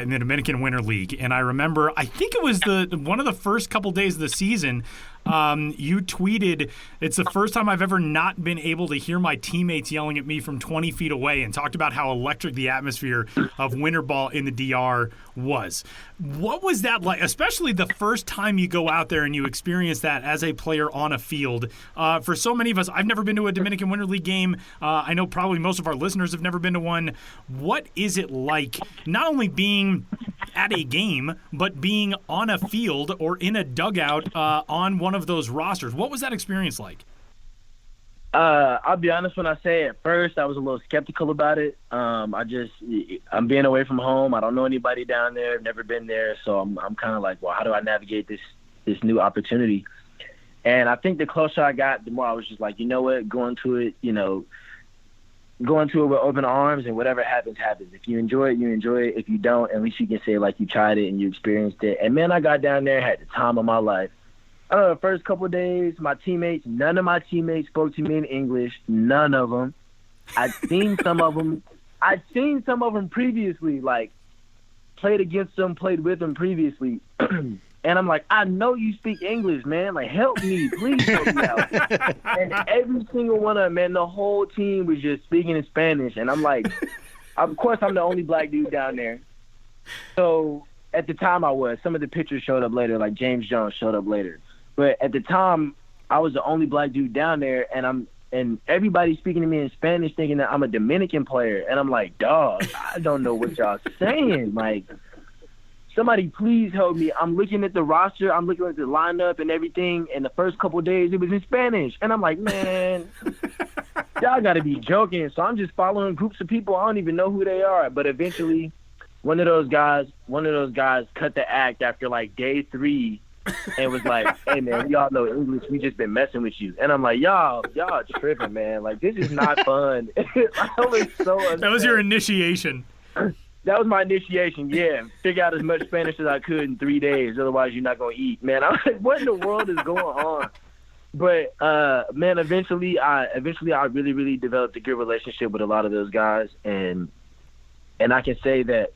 in the Dominican Winter League. And I remember, I think it was one of the first couple days of the season, You tweeted, "It's the first time I've ever not been able to hear my teammates yelling at me from 20 feet away," and talked about how electric the atmosphere of winter ball in the DR was. What was that like, especially the first time you go out there and you experience that as a player on a field? For so many of us, I've never been to a Dominican Winter League game. I know probably most of our listeners have never been to one. What is it like not only being at a game, but being on a field or in a dugout on one of those rosters? What was that experience like? I'll be honest when I say at first I was a little skeptical about it. I'm being away from home. I don't know anybody down there. I've never been there. So I'm kind of like, well, how do I navigate this new opportunity? And I think the closer I got, the more I was just like, you know what, going to it with open arms, and whatever happens, happens. If you enjoy it, you enjoy it. If you don't, at least you can say like you tried it and you experienced it. And man, I got down there, had the time of my life. I don't know, the first couple of days, none of my teammates spoke to me in English. None of them. I'd seen some of them previously, like played against them, played with them previously. And I'm like, I know you speak English, man. Like, help me. Please help me out. And every single one of them, man, the whole team was just speaking in Spanish. And I'm like, of course, I'm the only black dude down there. So at the time I was. Some of the pictures showed up later, like James Jones showed up later. But at the time, I was the only black dude down there, and everybody speaking to me in Spanish thinking that I'm a Dominican player. And I'm like, dog, I don't know what y'all saying. Like, somebody please help me. I'm looking at the roster. I'm looking at the lineup and everything. And the first couple of days, it was in Spanish. And I'm like, man, y'all got to be joking. So I'm just following groups of people. I don't even know who they are. But eventually, one of those guys cut the act after like day 3 and was like, hey, man, we all know English. We just been messing with you. And I'm like, y'all tripping, man. Like, this is not fun. I was so upset. That was your initiation. That was my initiation, yeah. Figure out as much Spanish as I could in 3 days. Otherwise, you're not going to eat. Man, I was like, what in the world is going on? But, man, eventually I really, really developed a good relationship with a lot of those guys. And I can say that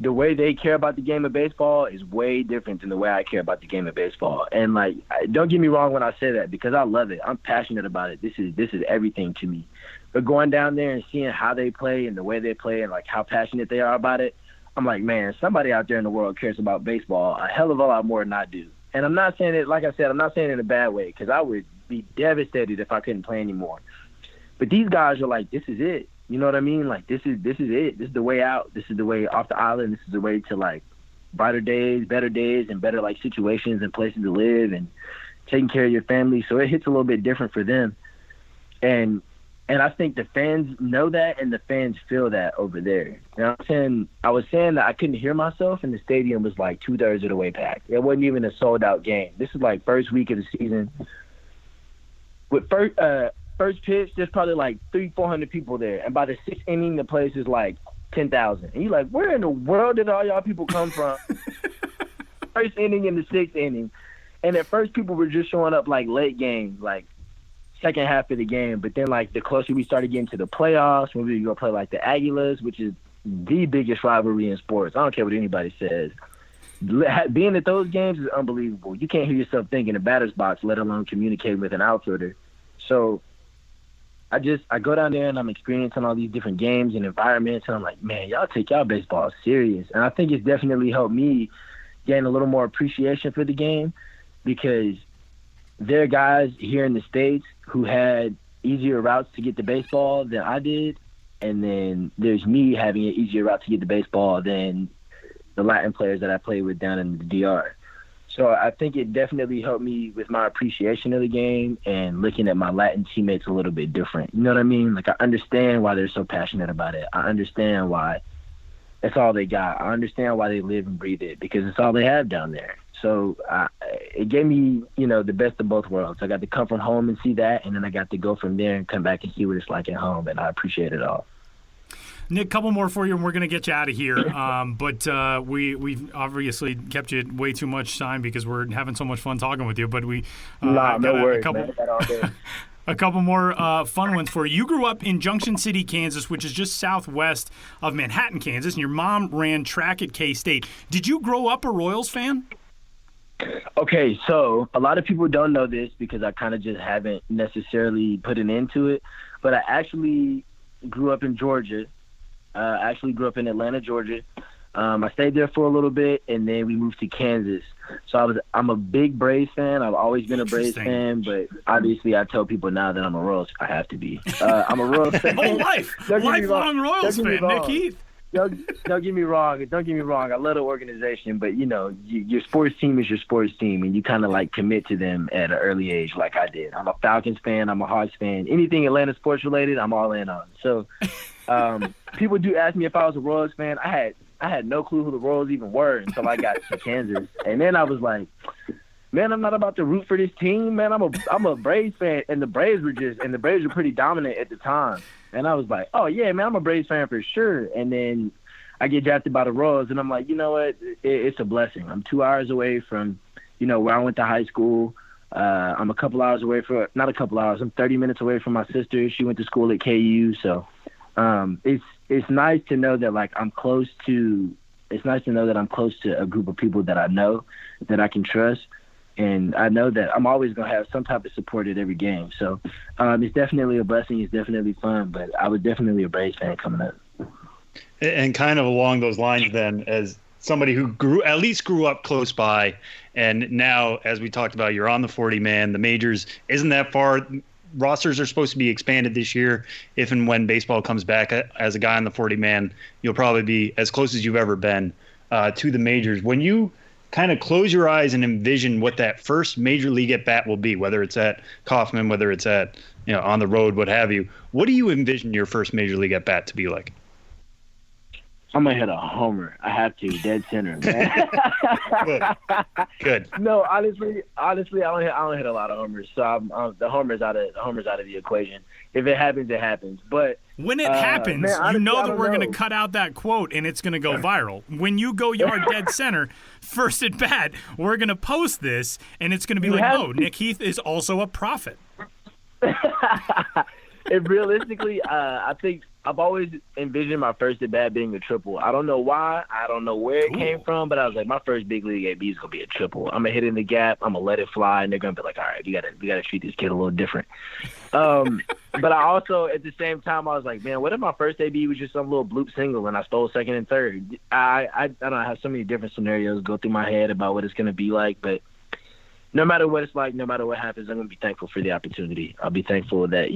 the way they care about the game of baseball is way different than the way I care about the game of baseball. And, like, don't get me wrong when I say that, because I love it. I'm passionate about it. This is everything to me. But going down there and seeing how they play and the way they play and, like, how passionate they are about it, I'm like, man, somebody out there in the world cares about baseball a hell of a lot more than I do. And I'm not saying it, like I said, I'm not saying it in a bad way, because I would be devastated if I couldn't play anymore. But these guys are like, this is it. You know what I mean? Like, this is it. This is the way out. This is the way off the island. This is the way to, like, brighter days, and better, like, situations and places to live and taking care of your family. So it hits a little bit different for them. And I think the fans know that, and the fans feel that over there. You know what I'm saying? I was saying that I couldn't hear myself, and the stadium was like 2/3 of the way packed. It wasn't even a sold-out game. This is like first week of the season. With first pitch, there's probably like 300-400 people there. And by the 6th inning, the place is like 10,000. And you're like, where in the world did all y'all people come from? First inning and the 6th inning. And at first, people were just showing up like late game, like second half of the game. But then, like, the closer we started getting to the playoffs, when we would go play like the Aguilas, which is the biggest rivalry in sports. I don't care what anybody says. Being at those games is unbelievable. You can't hear yourself think in the batter's box, let alone communicate with an outfielder. So I go down there and I'm experiencing all these different games and environments, and I'm like, man, y'all take y'all baseball serious. And I think it's definitely helped me gain a little more appreciation for the game, because there are guys here in the States who had easier routes to get to baseball than I did, and then there's me having an easier route to get to baseball than the Latin players that I played with down in the DR. So I think it definitely helped me with my appreciation of the game and looking at my Latin teammates a little bit different. You know what I mean? Like, I understand why they're so passionate about it. I understand why it's all they got. I understand why they live and breathe it, because it's all they have down there. So it gave me, the best of both worlds. I got to come from home and see that, and then I got to go from there and come back and see what it's like at home, and I appreciate it all. Nick, couple more for you, and we're going to get you out of here. But we've obviously kept you way too much time because we're having so much fun talking with you. But no worries, man. A couple more fun ones for you. You grew up in Junction City, Kansas, which is just southwest of Manhattan, Kansas, and your mom ran track at K-State. Did you grow up a Royals fan? Okay, so a lot of people don't know this because I kind of just haven't necessarily put an end to it, but I actually grew up in Georgia. I actually grew up in Atlanta, Georgia. I stayed there for a little bit, and then we moved to Kansas. So I'm a big Braves fan. I've always been a Braves fan, but obviously I tell people now that I'm a Royals. I have to be. I'm a Royals fan. Whole life, lifelong Royals fan, Nick Heath. Don't get me wrong. Don't get me wrong. I love the organization, but your sports team is your sports team, and you kind of like commit to them at an early age, like I did. I'm a Falcons fan. I'm a Hawks fan. Anything Atlanta sports related, I'm all in on. So, people do ask me if I was a Royals fan. I had no clue who the Royals even were until I got to Kansas, and then I was like, man, I'm not about to root for this team, man. I'm a Braves fan, and the Braves were pretty dominant at the time. And I was like, oh, yeah, man, I'm a Braves fan for sure. And then I get drafted by the Royals, and I'm like, you know what? It's a blessing. I'm 2 hours away from, where I went to high school. I'm a couple hours away from – not a couple hours. I'm 30 minutes away from my sister. She went to school at KU. So it's nice to know that, like, I'm close to – it's nice to know that I'm close to a group of people that I know, that I can trust. And I know that I'm always going to have some type of support at every game. So it's definitely a blessing. It's definitely fun. But I was definitely a Braves fan coming up. And kind of along those lines then, as somebody who grew up close by, and now, as we talked about, you're on the 40-man. The majors isn't that far. Rosters are supposed to be expanded this year. If and when baseball comes back, as a guy on the 40-man, you'll probably be as close as you've ever been to the majors. When you kind of close your eyes and envision what that first major league at bat will be, whether it's at Kauffman, whether it's at, on the road, what have you, what do you envision your first major league at bat to be like? I'm going to hit a homer. I have to. Dead center, man. Good. No, honestly, I don't hit a lot of homers. So the homer's out of the equation. If it happens, it happens. But when it happens, man, honestly, that we're going to cut out that quote and it's going to go viral. When you go yard dead center, first at bat, we're going to post this and it's going to be Nick Heath is also a prophet. And realistically, I think I've always envisioned my first at bat being a triple. I don't know why. I don't know where it came from, but I was like, my first big league AB is gonna be a triple. I'm gonna hit in the gap. I'm gonna let it fly, and they're gonna be like, all right, we gotta treat this kid a little different. But I also, at the same time, I was like, man, what if my first AB was just some little bloop single and I stole second and third? I don't know. I have so many different scenarios go through my head about what it's gonna be like, but no matter what it's like, no matter what happens, I'm going to be thankful for the opportunity. I'll be thankful that,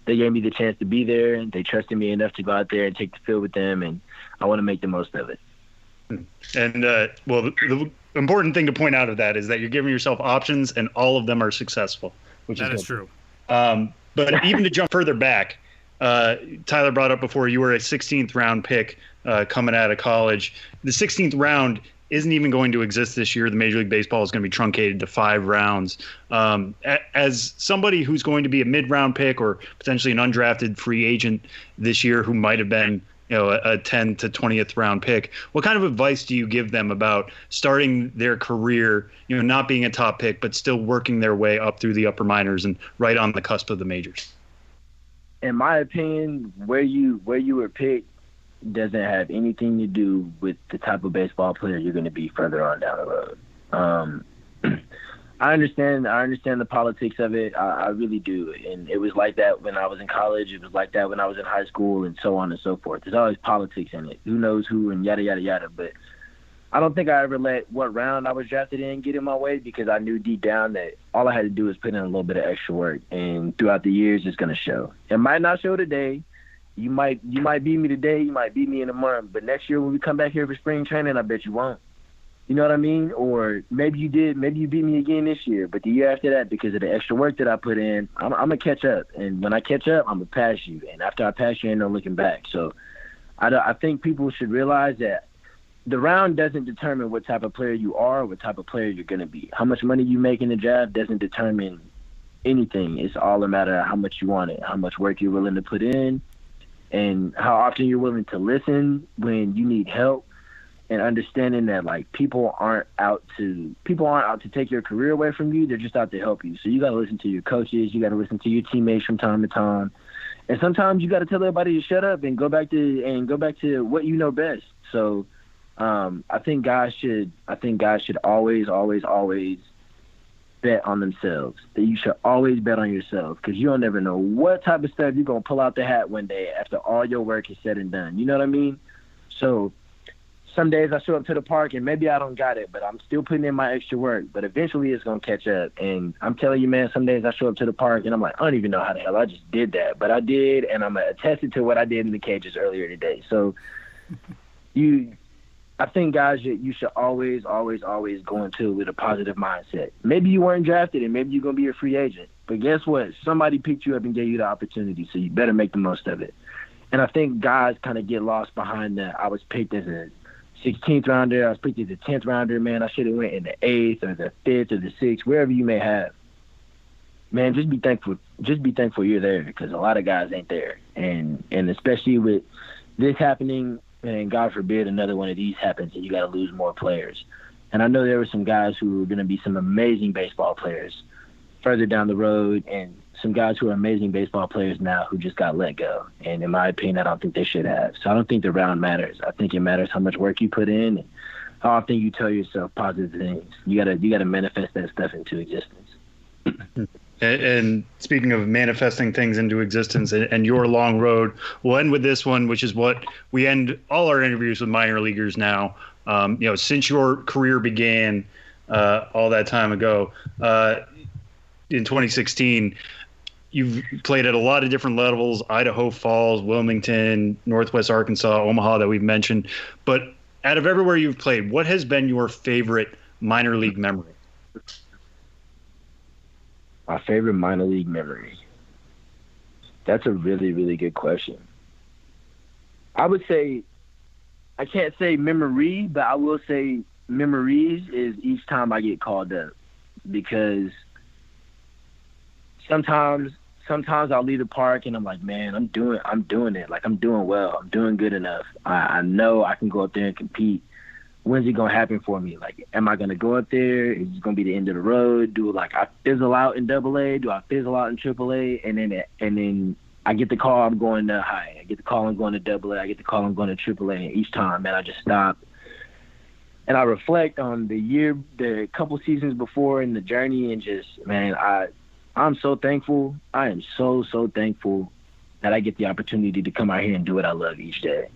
they gave me the chance to be there and they trusted me enough to go out there and take the field with them, and I want to make the most of it. And, the important thing to point out of that is that you're giving yourself options and all of them are successful, which is true. But even to jump further back, Tyler brought up before, you were a 16th round pick coming out of college. The 16th round isn't even going to exist this year. The Major League Baseball is going to be truncated to 5 rounds. As somebody who's going to be a mid-round pick or potentially an undrafted free agent this year who might have been a 10th to 20th round pick, what kind of advice do you give them about starting their career, not being a top pick, but still working their way up through the upper minors and right on the cusp of the majors? In my opinion, where you were picked doesn't have anything to do with the type of baseball player you're going to be further on down the road. I understand the politics of it. I really do. And it was like that when I was in college. It was like that when I was in high school, and so on and so forth. There's always politics in it. Who knows who and yada, yada, yada. But I don't think I ever let what round I was drafted in get in my way, because I knew deep down that all I had to do was put in a little bit of extra work. And throughout the years, it's going to show. It might not show today. You might beat me today, you might beat me in a month, but next year when we come back here for spring training, I bet you won't. You know what I mean? Or maybe you did, maybe you beat me again this year, but the year after that, because of the extra work that I put in, I'm going to catch up. And when I catch up, I'm going to pass you. And after I pass you, ain't no looking back. So I think people should realize that the round doesn't determine what type of player you are or what type of player you're going to be. How much money you make in the draft doesn't determine anything. It's all a matter of how much you want it, how much work you're willing to put in, and how often you're willing to listen when you need help, and understanding that like people aren't out to take your career away from you. They're just out to help you. So you got to listen to your coaches. You got to listen to your teammates from time to time. And sometimes you got to tell everybody to shut up and go back to what you know best. So I think guys should always bet on themselves. That you should always bet on yourself, because you'll never know what type of stuff you're gonna pull out the hat one day after all your work is said and done. You know what I mean? So some days I show up to the park and maybe I don't got it, but I'm still putting in my extra work. But eventually it's gonna catch up. And I'm telling you, man, some days I show up to the park and I'm like, I don't even know how the hell I just did that, but I did, and I'm attested to what I did in the cages earlier today. So I think, guys, you should always go into it with a positive mindset. Maybe you weren't drafted and maybe you're going to be a free agent. But guess what? Somebody picked you up and gave you the opportunity, so you better make the most of it. And I think guys kind of get lost behind that. I was picked as a 16th rounder. I was picked as a 10th rounder. Man, I should have went in the 8th or the 5th or the 6th, wherever you may have. Man, just be thankful. Just be thankful you're there, because a lot of guys ain't there. And especially with this happening, and God forbid another one of these happens and you got to lose more players. And I know there were some guys who are going to be some amazing baseball players further down the road, and some guys who are amazing baseball players now who just got let go. And in my opinion, I don't think they should have. So I don't think the round matters. I think it matters how much work you put in and how often you tell yourself positive things. You gotta manifest that stuff into existence. And speaking of manifesting things into existence and your long road, we'll end with this one, which is what we end all our interviews with minor leaguers now. Since your career began all that time ago, in 2016, you've played at a lot of different levels: Idaho Falls, Wilmington, Northwest Arkansas, Omaha that we've mentioned. But out of everywhere you've played, what has been your favorite minor league memory? My favorite minor league memory. That's a really, really good question. I would say, I can't say memory, but I will say memories is each time I get called up, because sometimes I'll leave the park and I'm like, man, I'm doing it. Like, I'm doing well. I'm doing good enough. I know I can go up there and compete. When's it going to happen for me? Like, am I going to go up there? Is it going to be the end of the road? Do I fizzle out in AA? Do I fizzle out in AAA? And then I get the call, I'm going to high. I get the call, I'm going to AA. I get the call, I'm going to AAA. And each time, man, I just stop. And I reflect on the couple seasons before in the journey, and just, man, I'm so thankful. I am so thankful that I get the opportunity to come out here and do what I love each day.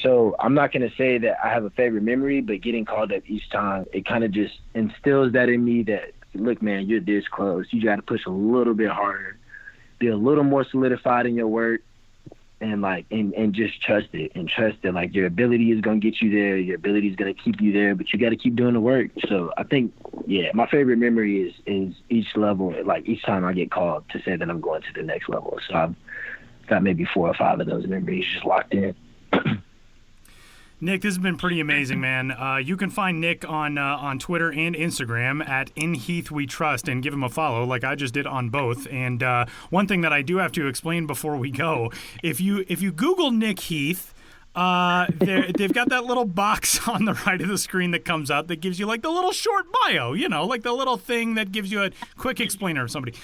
So I'm not going to say that I have a favorite memory, but getting called up each time, it kind of just instills that in me that, look, man, you're this close. You got to push a little bit harder, be a little more solidified in your work, and just trust it. And trust that, like, your ability is going to get you there. Your ability is going to keep you there, but you got to keep doing the work. So I think, yeah, my favorite memory is each level, like each time I get called to say that I'm going to the next level. So I've got maybe 4 or 5 of those memories just locked in. Nick, this has been pretty amazing, man. You can find Nick on Twitter and Instagram at InHeathWeTrust, and give him a follow, like I just did on both. And one thing that I do have to explain before we go: if you Google Nick Heath, they've got that little box on the right of the screen that comes up that gives you like the little short bio, like the little thing that gives you a quick explainer of somebody.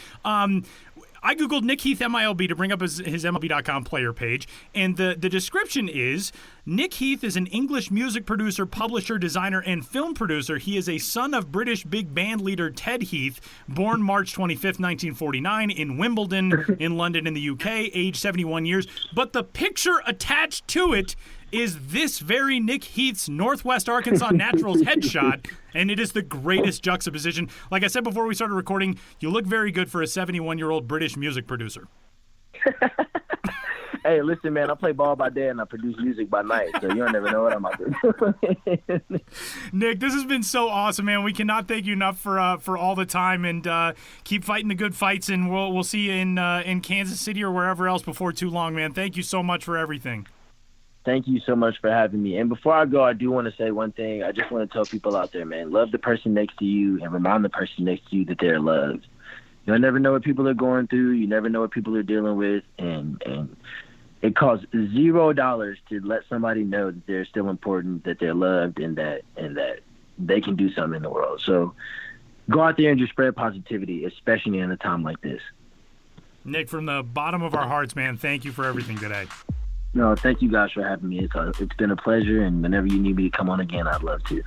I Googled Nick Heath MILB to bring up his MLB.com player page, and the description is, Nick Heath is an English music producer, publisher, designer, and film producer. He is a son of British big band leader Ted Heath, born March 25th, 1949, in Wimbledon, in London, in the UK, age 71 years. But the picture attached to it is this very Nick Heath's Northwest Arkansas Naturals headshot, and it is the greatest juxtaposition. Like I said before we started recording, you look very good for a 71-year-old British music producer. Hey, listen, man, I play ball by day and I produce music by night, so you'll never know what I'm about to do. Nick, this has been so awesome, man. We cannot thank you enough for all the time, and keep fighting the good fights, and we'll see you in Kansas City or wherever else before too long, man. Thank you so much for everything. Thank you so much for having me. And before I go, I do want to say one thing. I just want to tell people out there, man, love the person next to you and remind the person next to you that they're loved. You'll never know what people are going through. You never know what people are dealing with. And it costs $0 to let somebody know that they're still important, that they're loved, and that they can do something in the world. So go out there and just spread positivity, especially in a time like this. Nick, from the bottom of our hearts, man, thank you for everything today. No, thank you guys for having me. It's been a pleasure, and whenever you need me to come on again, I'd love to.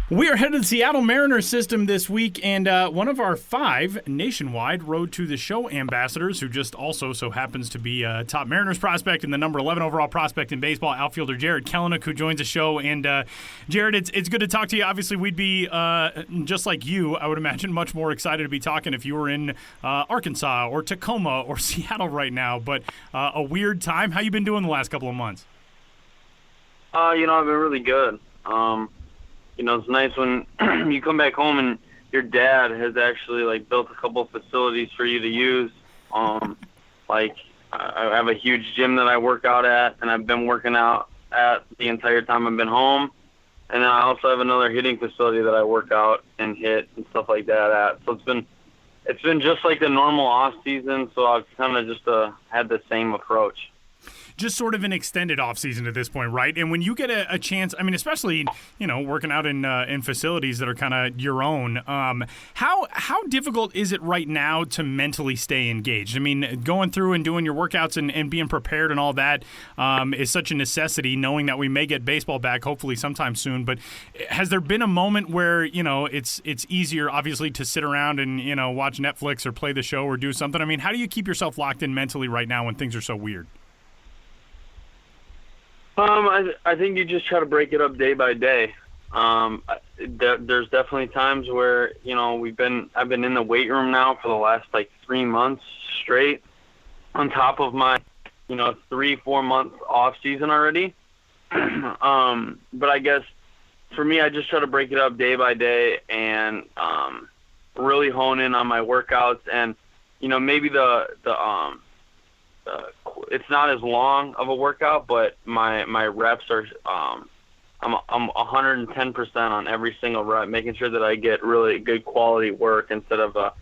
We are headed to the Seattle Mariners system this week, and one of our 5 nationwide Road to the Show ambassadors, who just also so happens to be a top Mariners prospect and the number 11 overall prospect in baseball, outfielder Jarred Kelenic, who joins the show. And Jarred, it's good to talk to you. Obviously, we'd be, just like you, I would imagine, much more excited to be talking if you were in Arkansas or Tacoma or Seattle right now. But a weird time. How you been doing the last couple of months? I've been really good. It's nice when you come back home and your dad has actually built a couple of facilities for you to use. I have a huge gym that I work out at, and I've been working out at the entire time I've been home. And then I also have another hitting facility that I work out and hit and stuff like that at. So it's been just like the normal off season. So I've kind of just had the same approach. Just sort of an extended offseason at this point, right? And when you get a chance, I mean, especially, working out in facilities that are kind of your own, how difficult is it right now to mentally stay engaged? I mean, going through and doing your workouts and being prepared and all that is such a necessity, knowing that we may get baseball back hopefully sometime soon. But has there been a moment where, it's easier, obviously, to sit around and, watch Netflix or play the show or do something? I mean, how do you keep yourself locked in mentally right now when things are so weird? I think you just try to break it up day by day. There's definitely times where, I've been in the weight room now for the last 3 months straight on top of my, 3-4 month off season already. But I guess for me, I just try to break it up day by day and, really hone in on my workouts and, maybe it's not as long of a workout, but my reps are I'm 110% on every single rep, making sure that I get really good quality work instead of a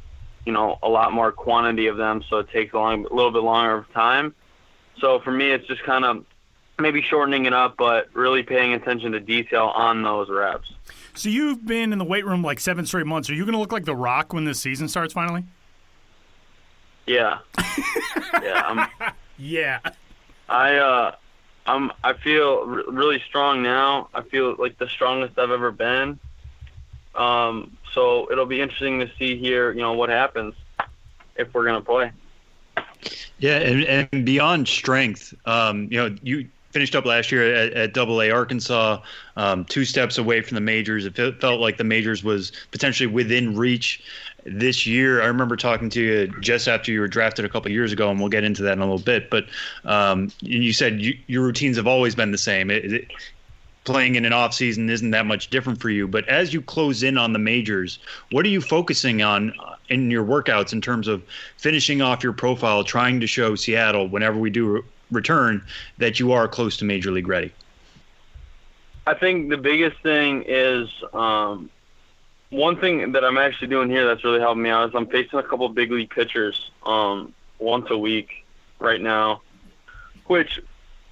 lot more quantity of them, so it takes a little bit longer of time. So for me, it's just kind of maybe shortening it up, but really paying attention to detail on those reps. So you've been in the weight room 7 straight months. Are you going to look like The Rock when this season starts finally? Yeah. Yeah. I feel really strong now. I feel like the strongest I've ever been. So it'll be interesting to see here, what happens if we're gonna play. Yeah, and beyond strength, you finished up last year at AA Arkansas, 2 steps away from the majors. It felt like the majors was potentially within reach this year. I remember talking to you just after you were drafted a couple of years ago, and we'll get into that in a little bit. But you said your routines have always been the same. Playing in an off season isn't that much different for you. But as you close in on the majors, what are you focusing on in your workouts in terms of finishing off your profile, trying to show Seattle whenever we do return that you are close to major league ready? I think the biggest thing is one thing that I'm actually doing here that's really helping me out is I'm facing a couple of big league pitchers once a week right now, which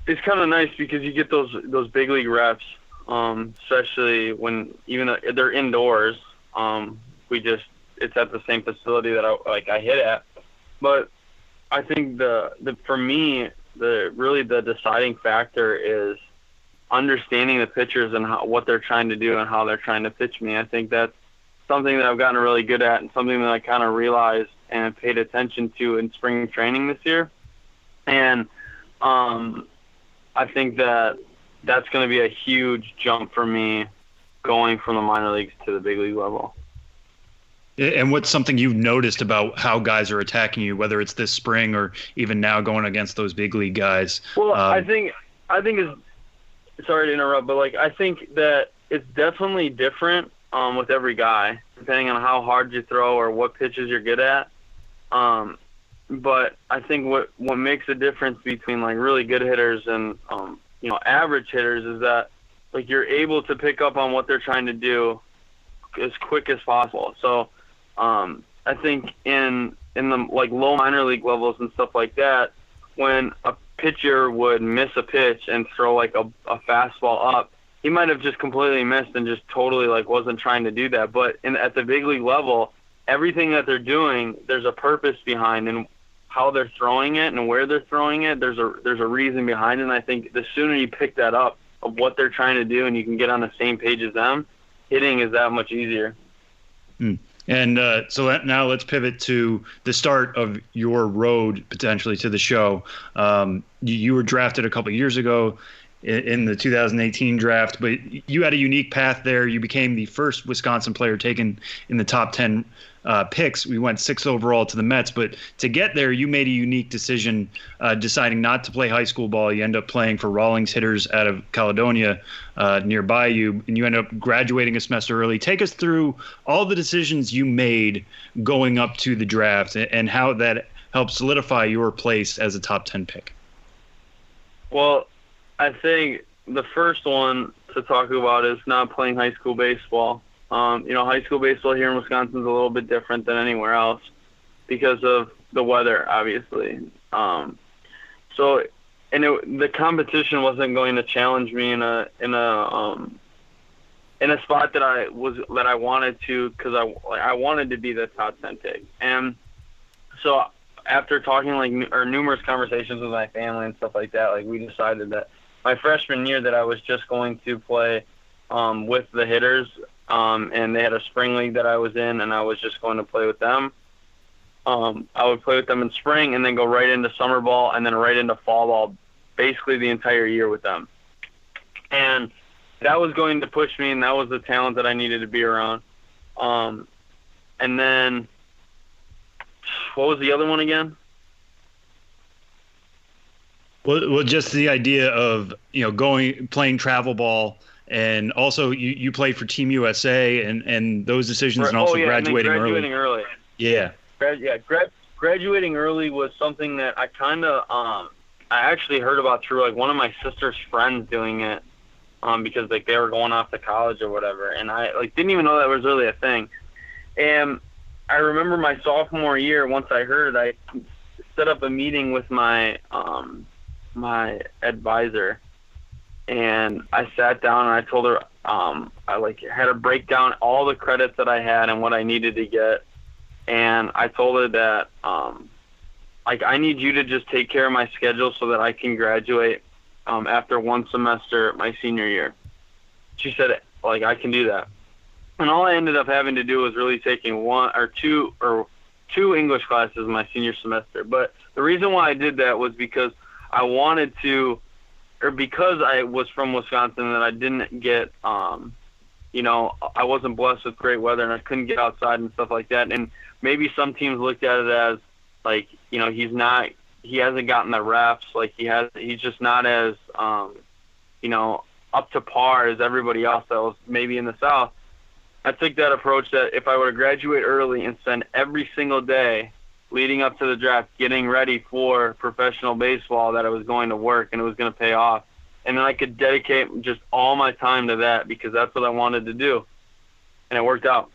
is kind of nice because you get those big league reps, especially when even though they're indoors. It's at the same facility that I hit at. But I think for me the deciding factor is understanding the pitchers and what they're trying to do and how they're trying to pitch me. I think that's something that I've gotten really good at and something that I kind of realized and paid attention to in spring training this year. And I think that's going to be a huge jump for me going from the minor leagues to the big league level. And what's something you've noticed about how guys are attacking you, whether it's this spring or even now going against those big league guys? Well, I think it's, sorry to interrupt, but I think that it's definitely different with every guy, depending on how hard you throw or what pitches you're good at. But I think what makes a difference between really good hitters and average hitters is that you're able to pick up on what they're trying to do as quick as possible. So I think in the low minor league levels and stuff like that, when a pitcher would miss a pitch and throw a fastball up, he might have just completely missed and just totally wasn't trying to do that. But at the big league level, everything that they're doing, there's a purpose behind, and how they're throwing it and where they're throwing it, there's a reason behind it. And I think the sooner you pick that up of what they're trying to do and you can get on the same page as them, hitting is that much easier. And so now let's pivot to the start of your road potentially to the show. You were drafted a couple of years ago in the 2018 draft, but you had a unique path there. You became the first Wisconsin player taken in the top 10 picks. We went 6th overall to the Mets, but to get there, you made a unique decision, deciding not to play high school ball. You end up playing for Rawlings Hitters out of Caledonia, nearby you, and you end up graduating a semester early. Take us through all the decisions you made going up to the draft and how that helped solidify your place as a top 10 pick. Well, I think the first one to talk about is not playing high school baseball. High school baseball here in Wisconsin is a little bit different than anywhere else because of the weather, obviously. The competition wasn't going to challenge me in a spot that I wanted to, because I wanted to be the top 10 pick. And so after talking numerous conversations with my family and stuff like that, we decided that my freshman year that I was just going to play with the Hitters. And they had a spring league that I was in, and I was just going to play with them. I would play with them in spring and then go right into summer ball and then right into fall ball, basically the entire year with them. And that was going to push me, and that was the talent that I needed to be around. And then what was the other one again? Well, just the idea of, playing travel ball. And also, you played for Team USA and those decisions, and also graduating early. Yeah. Graduating early was something that I I actually heard about through one of my sister's friends doing it, because they were going off to college or whatever, and I didn't even know that was really a thing. And I remember my sophomore year, once I heard it, I set up a meeting with my my advisor. And I sat down and I told her, I had to break down all the credits that I had and what I needed to get. And I told her that, I need you to just take care of my schedule so that I can graduate after one semester my senior year. She said, I can do that. And all I ended up having to do was really taking two English classes my senior semester. But the reason why I did that was because I wanted to, because I was from Wisconsin, that I didn't get, I wasn't blessed with great weather and I couldn't get outside and stuff like that. And maybe some teams looked at it as he hasn't gotten the reps. He's just not as, up to par as everybody else that was maybe in the South. I took that approach that if I were to graduate early and spend every single day leading up to the draft getting ready for professional baseball, that I was going to work and it was going to pay off. And then I could dedicate just all my time to that because that's what I wanted to do. And it worked out.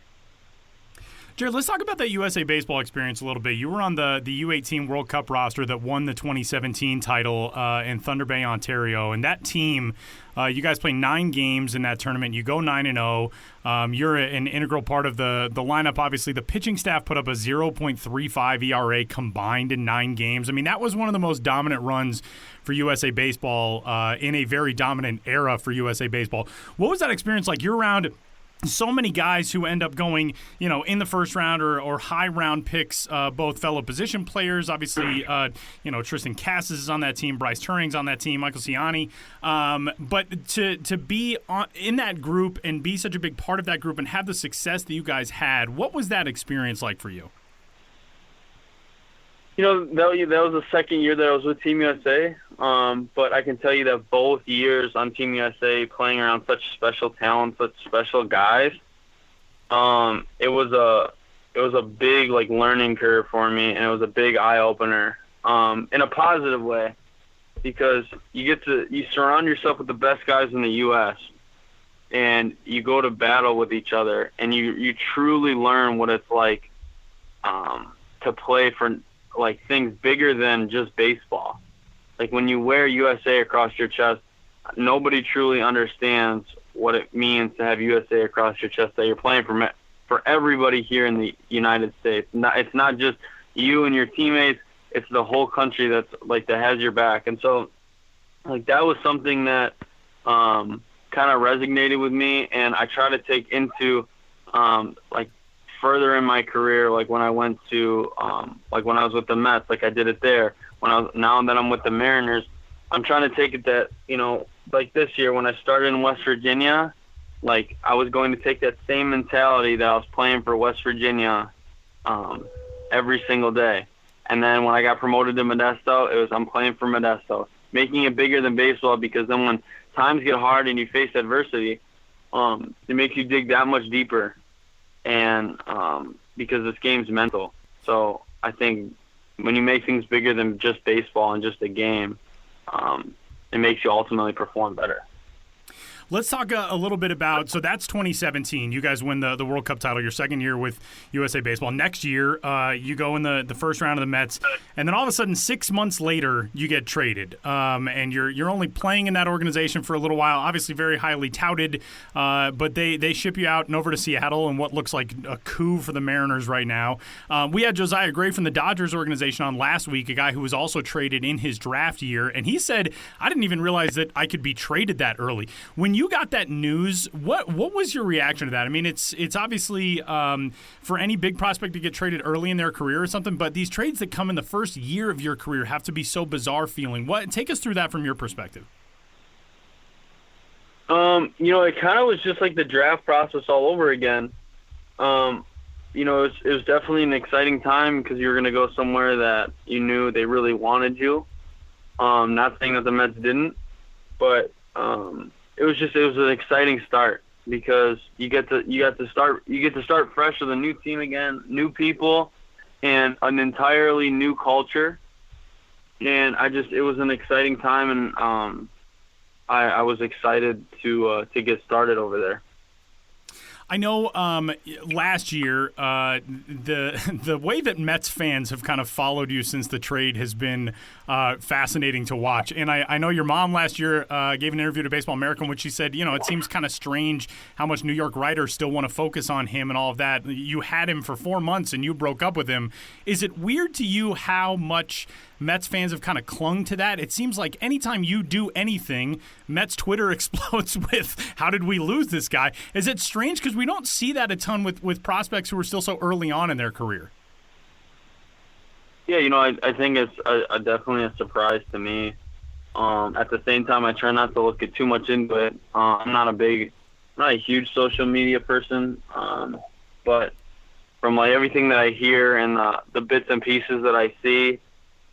Jarred, let's talk about that USA Baseball experience a little bit. You were on the U18 World Cup roster that won the 2017 title in Thunder Bay, Ontario. And that team, you guys play 9 games in that tournament. You go 9-0. You're an integral part of the lineup. Obviously, the pitching staff put up a 0.35 ERA combined in 9 games. I mean, that was one of the most dominant runs for USA Baseball in a very dominant era for USA Baseball. What was that experience like? You're around so many guys who end up going, in the first round or high round picks, both fellow position players. Obviously, Tristan Cassis is on that team, Bryce Turing's on that team, Michael Ciani. But to be in that group and be such a big part of that group and have the success that you guys had, what was that experience like for you? That was the second year that I was with Team USA. But I can tell you that both years on Team USA, playing around such special talent, such special guys, it was a big learning curve for me, and it was a big eye opener, in a positive way, because you surround yourself with the best guys in the U.S. and you go to battle with each other, and you truly learn what it's like to play for things bigger than just baseball. When you wear USA across your chest, nobody truly understands what it means to have USA across your chest, that you're playing for for everybody here in the United States. It's not just you and your teammates. It's the whole country that has your back. And so, like, that was something that kind of resonated with me, and I try to take into further in my career, like when I went to when I was with the Mets, like I did it there. Now that I'm with the Mariners, I'm trying to take it that, like this year when I started in West Virginia, like I was going to take that same mentality that I was playing for West Virginia every single day. And then when I got promoted to Modesto, I'm playing for Modesto, making it bigger than baseball, because then when times get hard and you face adversity, it makes you dig that much deeper. And because this game's mental. So I think when you make things bigger than just baseball and just a game, it makes you ultimately perform better. Let's talk a little bit about, so that's 2017. You guys win the World Cup title, your second year with USA Baseball. Next year, you go in the first round of the Mets, and then all of a sudden, 6 months later, you get traded. And you're only playing in that organization for a little while, obviously very highly touted, but they ship you out and over to Seattle in what looks like a coup for the Mariners right now. We had Josiah Gray from the Dodgers organization on last week, a guy who was also traded in his draft year, and he said, I didn't even realize that I could be traded that early. When you got that news, what was your reaction to that? I mean, it's obviously for any big prospect to get traded early in their career or something, but these trades that come in the first year of your career have to be so bizarre feeling. Take us through that from your perspective. It kind of was just like the draft process all over again. It was definitely an exciting time because you were going to go somewhere that you knew they really wanted you. Not saying that the Mets didn't, but it was an exciting start because you get to start fresh with a new team again, new people, and an entirely new culture. And it was an exciting time, and I was excited to get started over there. I know last year the way that Mets fans have kind of followed you since the trade has been fascinating to watch. And I know your mom last year gave an interview to Baseball America in which she said, it seems kind of strange how much New York writers still want to focus on him and all of that. You had him for 4 months and you broke up with him. Is it weird to you how much Mets fans have kind of clung to that? It seems like anytime you do anything, Mets Twitter explodes with, how did we lose this guy? Is it strange? Because we don't see that a ton with prospects who are still so early on in their career. Yeah, I think it's definitely a surprise to me. At the same time, I try not to look too much into it. I'm not a huge social media person, but from everything that I hear and the bits and pieces that I see,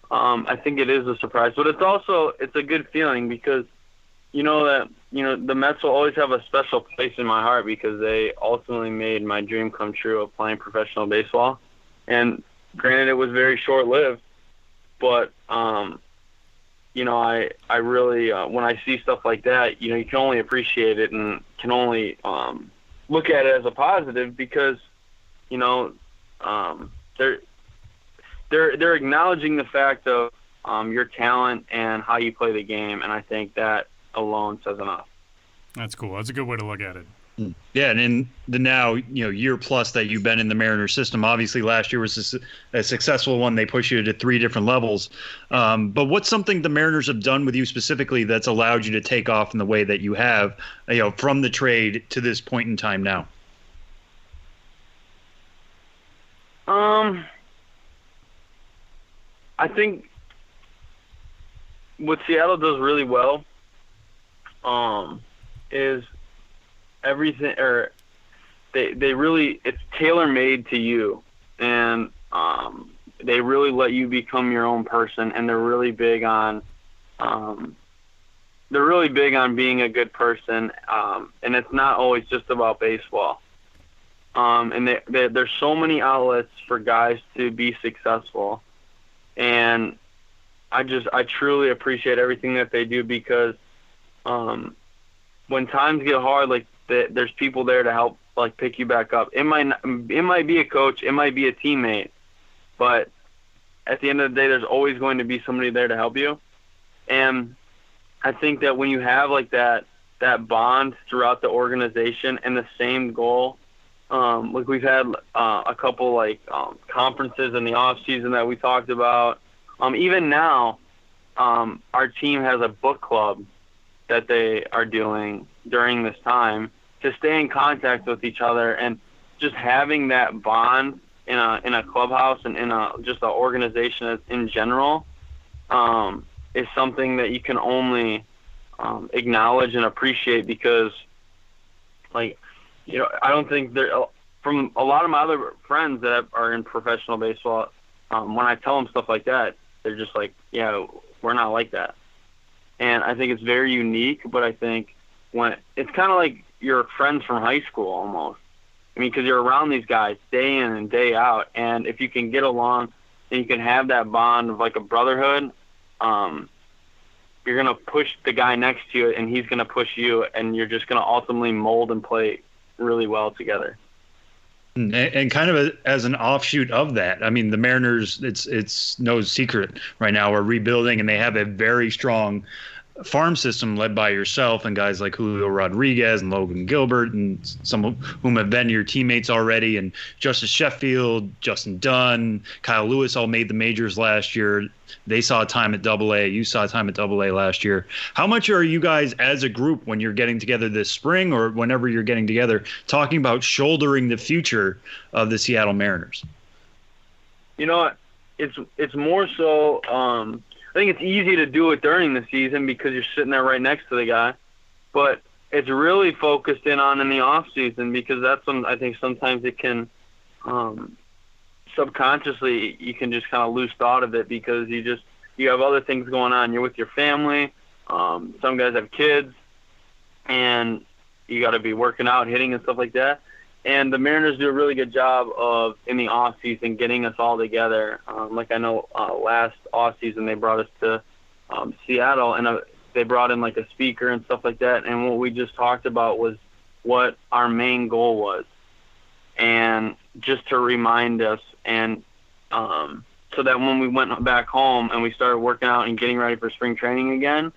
I think it is a surprise, but it's a good feeling because the Mets will always have a special place in my heart because they ultimately made my dream come true of playing professional baseball. And granted, it was very short-lived, but I really when I see stuff like that, you can only appreciate it and can only look at it as a positive because they're acknowledging the fact of your talent and how you play the game, and I think that alone says enough. That's cool. That's a good way to look at it. Yeah, and in the now year plus that you've been in the Mariners system, obviously last year was a successful one. They push you to 3 different levels. But what's something the Mariners have done with you specifically that's allowed you to take off in the way that you have, from the trade to this point in time now? I think what Seattle does really well is everything, or they really, it's tailor-made to you, and they really let you become your own person, and they're really big on being a good person, and it's not always just about baseball. And there's so many outlets for guys to be successful, and I truly appreciate everything that they do because when times get hard, there's people there to help pick you back up. It might be a coach, it might be a teammate, but at the end of the day, there's always going to be somebody there to help you. And I think that when you have that bond throughout the organization and the same goal, Like we've had a couple conferences in the off season that we talked about. Even now, our team has a book club that they are doing during this time to stay in contact with each other, and just having that bond in a clubhouse and in just an organization in general is something that you can only acknowledge and appreciate, because I don't think from a lot of my other friends that are in professional baseball, when I tell them stuff like that, they're just like, yeah, we're not like that. And I think it's very unique, but I think when it's kind of like your friends from high school almost. I mean, because you're around these guys day in and day out, and if you can get along and you can have that bond of like a brotherhood, you're going to push the guy next to you and he's going to push you, and you're just going to ultimately mold and play really well together. And kind of as an offshoot of that, I mean, the Mariners, it's no secret right now, are rebuilding, and they have a very strong farm system led by yourself and guys like Julio Rodriguez and Logan Gilbert, and some of whom have been your teammates already, and Justice Sheffield, Justin Dunn, Kyle Lewis all made the majors last year. They saw time at AA. You saw time at AA last year. How much are you guys as a group, when you're getting together this spring or whenever you're getting together, talking about shouldering the future of the Seattle Mariners? You know, it's more so I think it's easy to do it during the season because you're sitting there right next to the guy, but it's really focused in the off season, because that's when I think sometimes it can subconsciously you can just kind of lose thought of it, because you have other things going on. You're with your family. Some guys have kids, and you got to be working out, hitting and stuff like that. And the Mariners do a really good job of, in the off season, getting us all together. Like I know last off season they brought us to Seattle, and they brought in like a speaker and stuff like that. And what we just talked about was what our main goal was, and just to remind us, and so that when we went back home and we started working out and getting ready for spring training again,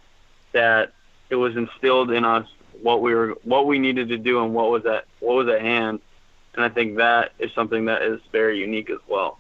that it was instilled in us what we needed to do and what was at hand. And I think that is something that is very unique as well.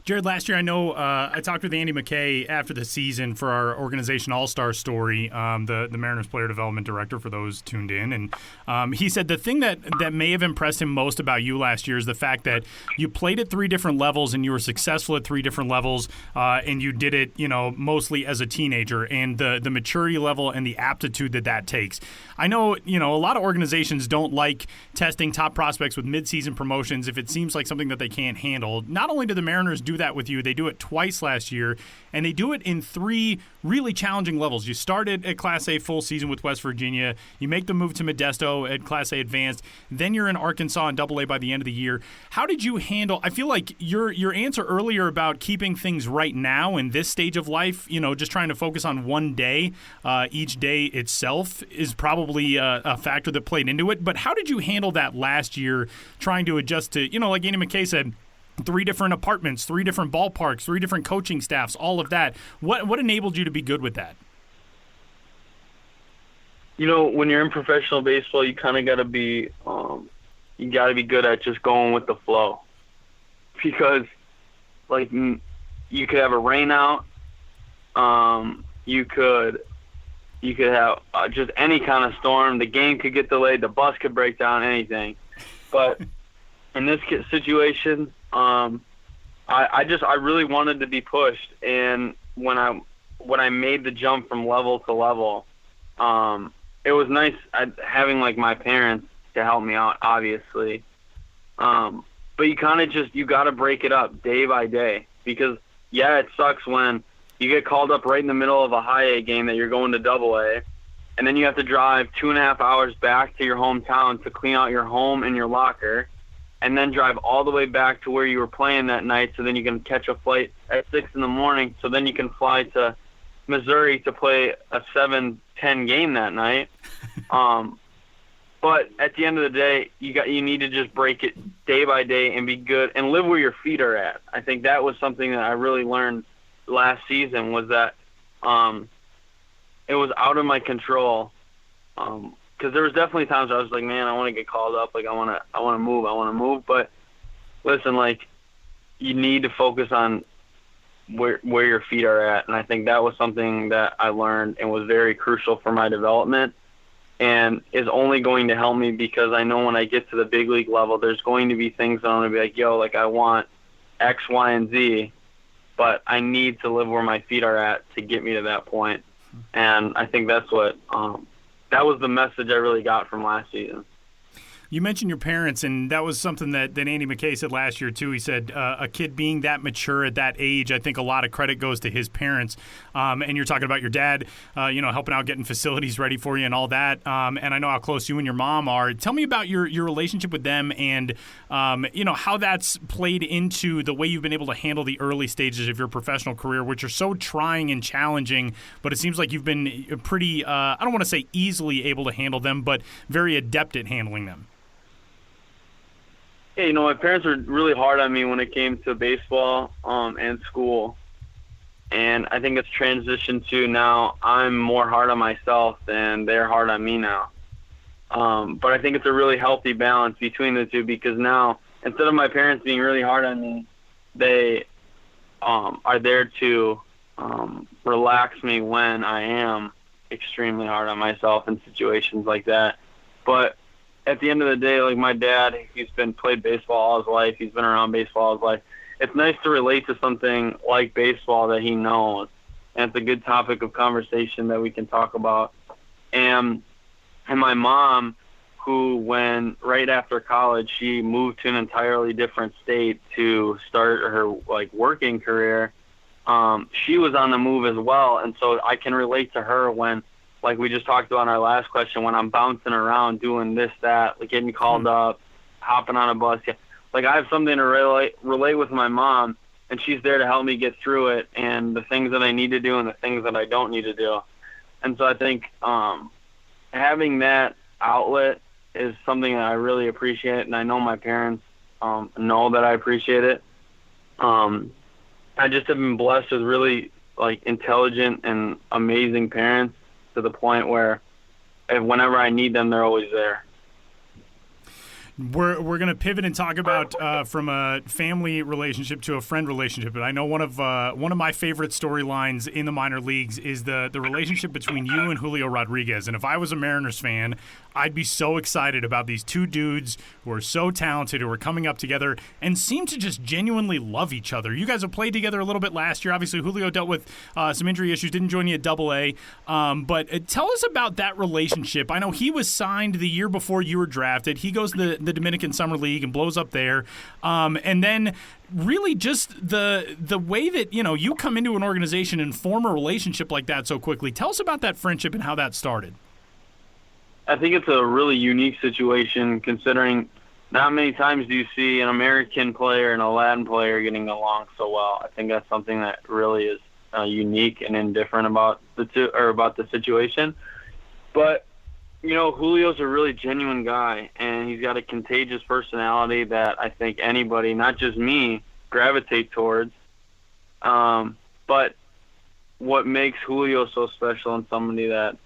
Jarred, last year I know I talked with Andy McKay after the season for our organization All-Star Story, the Mariners player development director, for those tuned in. And he said the thing that may have impressed him most about you last year is the fact that you played at 3 different levels and you were successful at 3 different levels, and you did it, mostly as a teenager, and the maturity level and the aptitude that takes. I know, a lot of organizations don't like testing top prospects with midseason promotions if it seems like something that they can't handle. Not only do the Mariners do that with you, they do it twice last year, and they do it in 3 really challenging levels. You started at Class A full season with West Virginia, you make the move to Modesto at Class A advanced, then you're in Arkansas and AA by the end of the year. How did you handle, I feel like your answer earlier about keeping things right now in this stage of life, just trying to focus on one day, each day itself, is probably a factor that played into it. But how did you handle that last year, trying to adjust to, like Andy McKay said, 3 different apartments, 3 different ballparks, 3 different coaching staffs, all of that? What enabled you to be good with that? When you're in professional baseball, you kind of got to be good at just going with the flow, because you could have a rain out, you could have just any kind of storm, the game could get delayed, the bus could break down, anything. But in this situation, I really wanted to be pushed, and when I made the jump from level to level, it was nice having like my parents to help me out, obviously. But you kind of you got to break it up day by day, because it sucks when you get called up right in the middle of a high A game that you're going to AA, and then you have to drive 2.5 hours back to your hometown to clean out your home and your locker, and then drive all the way back to where you were playing that night, so then you can catch a flight at 6 in the morning, so then you can fly to Missouri to play a 7-10 game that night. But at the end of the day, you need to just break it day by day and be good and live where your feet are at. I think that was something that I really learned last season, was that it was out of my control, because because there was definitely times where I was like, man, I want to get called up. Like, I want to move. But listen, like, you need to focus on where your feet are at. And I think that was something that I learned and was very crucial for my development and is only going to help me, because I know when I get to the big league level, there's going to be things that I'm going to be like, yo, like, I want X, Y, and Z, but I need to live where my feet are at to get me to that point. And I think that's what that was the message I really got from last season. You mentioned your parents, and that was something that Andy McKay said last year, too. He said a kid being that mature at that age, I think a lot of credit goes to his parents. And you're talking about your dad, helping out getting facilities ready for you and all that. And I know how close you and your mom are. Tell me about your relationship with them and, how that's played into the way you've been able to handle the early stages of your professional career, which are so trying and challenging. But it seems like you've been pretty, I don't want to say easily able to handle them, but very adept at handling them. Yeah, my parents were really hard on me when it came to baseball and school. And I think it's transitioned to now I'm more hard on myself and they're hard on me now. But I think it's a really healthy balance between the two, because now instead of my parents being really hard on me, they are there to relax me when I am extremely hard on myself in situations like that. But at the end of the day, like, my dad, he's played baseball all his life. He's been around baseball all his life. It's nice to relate to something like baseball that he knows, and it's a good topic of conversation that we can talk about. And my mom, who right after college, she moved to an entirely different state to start her, like, working career. She was on the move as well, and so I can relate to her when, like we just talked about in our last question, when I'm bouncing around doing this, that, like getting called up, hopping on a bus. Yeah. Like, I have something to relate with my mom, and she's there to help me get through it and the things that I need to do and the things that I don't need to do. And so I think having that outlet is something that I really appreciate, and I know my parents know that I appreciate it. I just have been blessed with really, like, intelligent and amazing parents, to the point where whenever I need them, they're always there. We're going to pivot and talk about from a family relationship to a friend relationship. But I know one of my favorite storylines in the minor leagues is the relationship between you and Julio Rodriguez. And if I was a Mariners fan, I'd be so excited about these two dudes who are so talented, who are coming up together and seem to just genuinely love each other. You guys have played together a little bit last year. Obviously, Julio dealt with some injury issues, didn't join you at AA. But tell us about that relationship. I know he was signed the year before you were drafted. He goes to the Dominican Summer League and blows up there. And then really just the way that, you come into an organization and form a relationship like that so quickly. Tell us about that friendship and how that started. I think it's a really unique situation, considering not many times do you see an American player and a Latin player getting along so well. I think that's something that really is unique and indifferent about the situation. But Julio's a really genuine guy, and he's got a contagious personality that I think anybody, not just me, gravitate towards. But what makes Julio so special and somebody that,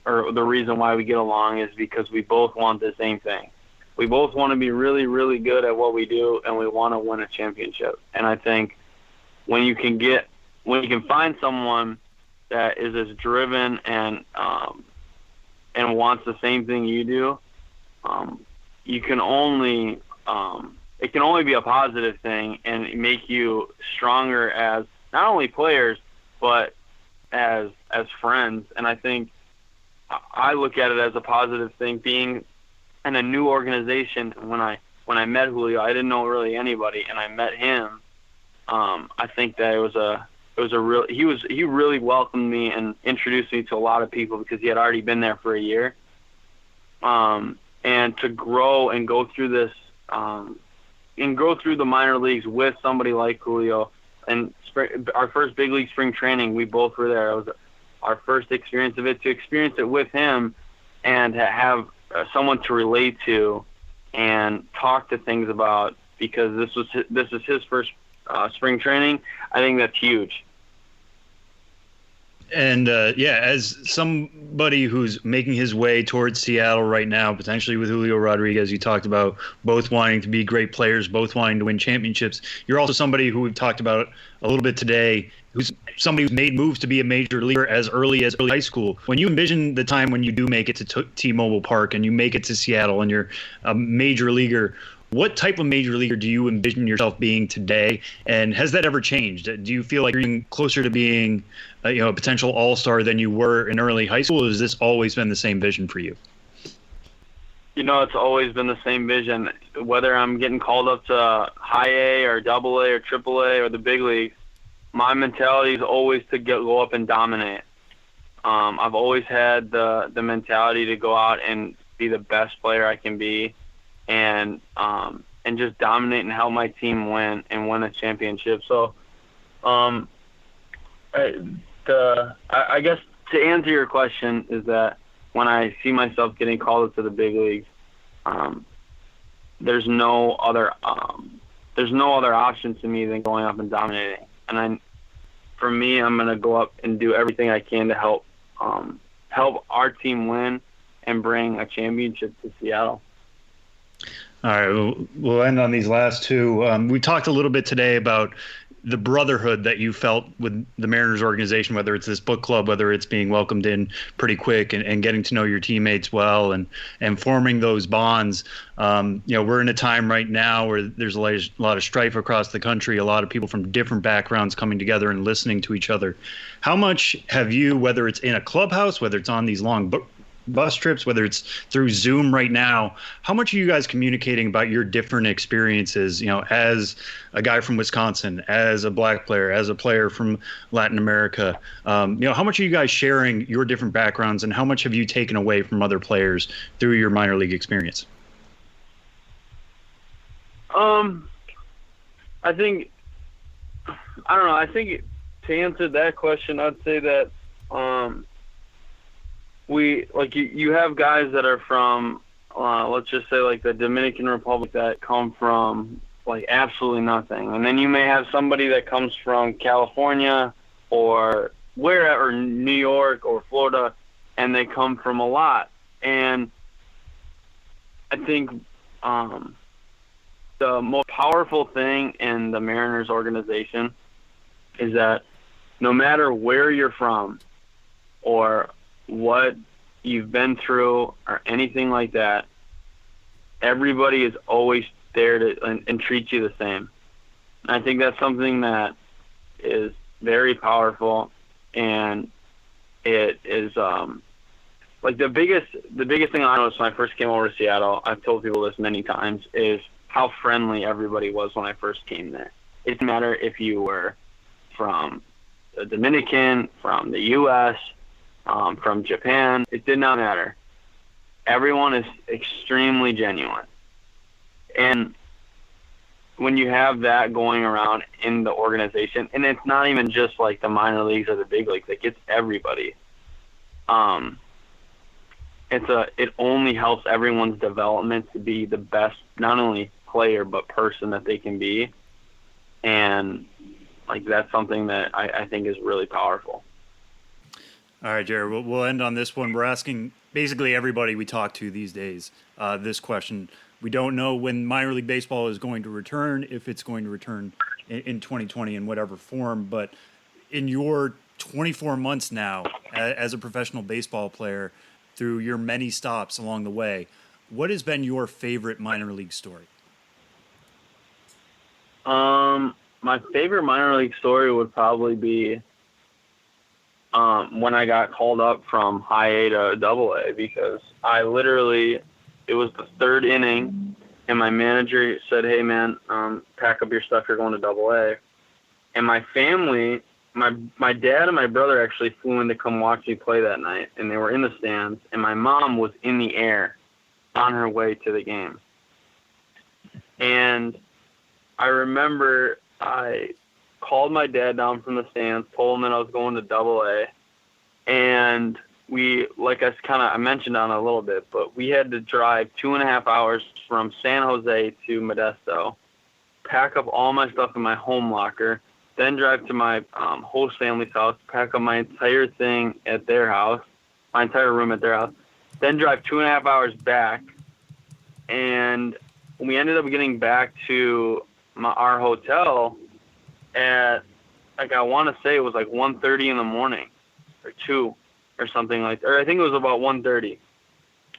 or the reason why we get along, is because we both want the same thing. We both want to be really, really good at what we do, and we want to win a championship. And I think when you can find someone that is as driven and wants the same thing you do, it can only be a positive thing and make you stronger as not only players but as friends. And I think I look at it as a positive thing, being in a new organization. When I met Julio, I didn't know really anybody, and I met him. I think that he really welcomed me and introduced me to a lot of people, because he had already been there for a year. And to grow and go through this, and go through the minor leagues with somebody like Julio, and our first big league spring training, we both were there. It was our first experience of it. To experience it with him and to have someone to relate to and talk to things about, because this is his first spring training, I think that's huge. And as somebody who's making his way towards Seattle right now, potentially with Julio Rodriguez, you talked about both wanting to be great players, both wanting to win championships. You're also somebody who we've talked about a little bit today, who's somebody who's made moves to be a major leaguer as early as early high school. When you envision the time when you do make it to T-Mobile Park and you make it to Seattle and you're a major leaguer, what type of major leaguer do you envision yourself being today? And has that ever changed? Do you feel like you're getting closer to being a potential all-star than you were in early high school? Or has this always been the same vision for you? It's always been the same vision. Whether I'm getting called up to high A or double A or triple A or the big leagues, my mentality is always to go up and dominate. I've always had the mentality to go out and be the best player I can be, and just dominate and help my team win and win a championship. So, I guess to answer your question is that when I see myself getting called up to the big leagues, there's no other option to me than going up and dominating. And for me, I'm gonna go up and do everything I can to help our team win and bring a championship to Seattle. All right, we'll end on these last two. We talked a little bit today about the brotherhood that you felt with the Mariners organization, whether it's this book club, whether it's being welcomed in pretty quick and getting to know your teammates well and forming those bonds. We're in a time right now where there's a lot of strife across the country, a lot of people from different backgrounds coming together and listening to each other. How much have you, whether it's in a clubhouse, whether it's on these long bus trips, whether it's through Zoom right now, how much are you guys communicating about your different experiences, as a guy from Wisconsin, as a black player, as a player from Latin America? How much are you guys sharing your different backgrounds, and how much have you taken away from other players through your minor league experience? I think to answer that question, I'd say that, you have guys that are from, let's just say like the Dominican Republic that come from like absolutely nothing. And then you may have somebody that comes from California or wherever, New York or Florida, and they come from a lot. And I think the most powerful thing in the Mariners organization is that no matter where you're from or what you've been through or anything like that, everybody is always there to and treat you the same. And I think that's something that is very powerful, and it is the biggest thing I noticed when I first came over to Seattle, I've told people this many times, is how friendly everybody was when I first came there. It didn't matter if you were from the Dominican, from the U.S., from Japan. It did not matter. Everyone is extremely genuine. And when you have that going around in the organization, and it's not even just like the minor leagues or the big leagues, like it's everybody. It only helps everyone's development to be the best, not only player, but person that they can be. And like that's something that I think is really powerful. All right, Jarred, we'll end on this one. We're asking basically everybody we talk to these days this question. We don't know when minor league baseball is going to return, if it's going to return in 2020 in whatever form. But in your 24 months now as a professional baseball player, through your many stops along the way, what has been your favorite minor league story? My favorite minor league story would probably be when I got called up from high A to double A, because it was the third inning and my manager said, "Hey man, pack up your stuff, you're going to double A." And my family, my dad and my brother actually flew in to come watch me play that night, and they were in the stands, and my mom was in the air on her way to the game. And I remember I called my dad down from the stands, told him that I was going to double A, and I mentioned on a little bit, but we had to drive 2.5 hours from San Jose to Modesto, pack up all my stuff in my home locker, then drive to my host family's house, pack up my entire thing at their house, my entire room at their house, then drive 2.5 hours back. And we ended up getting back to our hotel at, like, I want to say it was like 1:30 in the morning or 2 or something like that. Or I think it was about 1:30.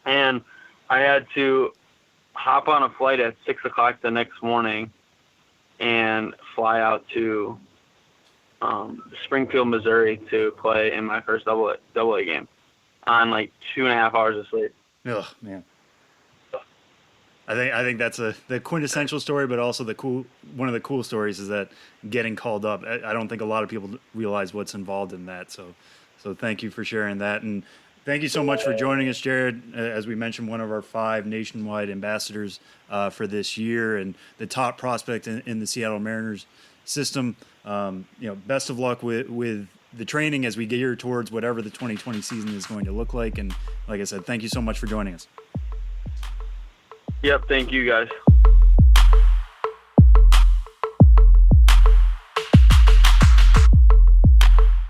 And I had to hop on a flight at 6 o'clock the next morning and fly out to Springfield, Missouri to play in my first double A game on like 2.5 hours of sleep. Oh man. I think that's the quintessential story, but also one of the cool stories is that getting called up. I don't think a lot of people realize what's involved in that. So thank you for sharing that, and thank you so much for joining us, Jarred. As we mentioned, one of our 5 nationwide ambassadors for this year, and the top prospect in the Seattle Mariners system. Best of luck with the training as we gear towards whatever the 2020 season is going to look like. And like I said, thank you so much for joining us. Yep, thank you guys.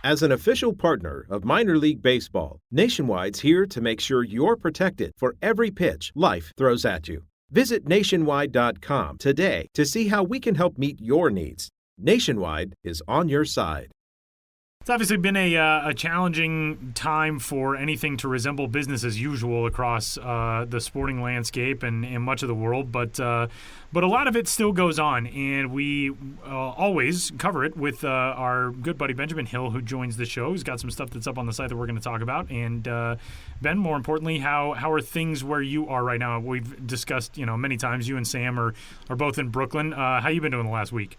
As an official partner of Minor League Baseball, Nationwide's here to make sure you're protected for every pitch life throws at you. Visit nationwide.com today to see how we can help meet your needs. Nationwide is on your side. It's obviously been a challenging time for anything to resemble business as usual across the sporting landscape and much of the world, but a lot of it still goes on, and we always cover it with our good buddy Benjamin Hill, who joins the show. He's got some stuff that's up on the site that we're going to talk about. And Ben, more importantly, how are things where you are right now? We've discussed many times. You and Sam are both in Brooklyn. How you been doing the last week?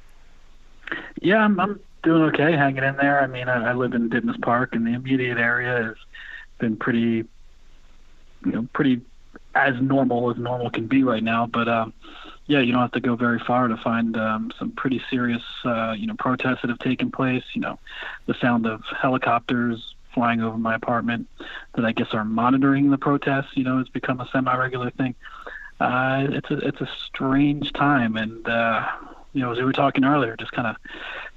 Yeah, I'm doing okay, hanging in there. I mean, I live in Dittmas Park, and the immediate area has been pretty as normal can be right now. But yeah, you don't have to go very far to find some pretty serious protests that have taken place. The sound of helicopters flying over my apartment that I guess are monitoring the protests. Has become a semi-regular thing. It's a strange time, and as we were talking earlier, just kind of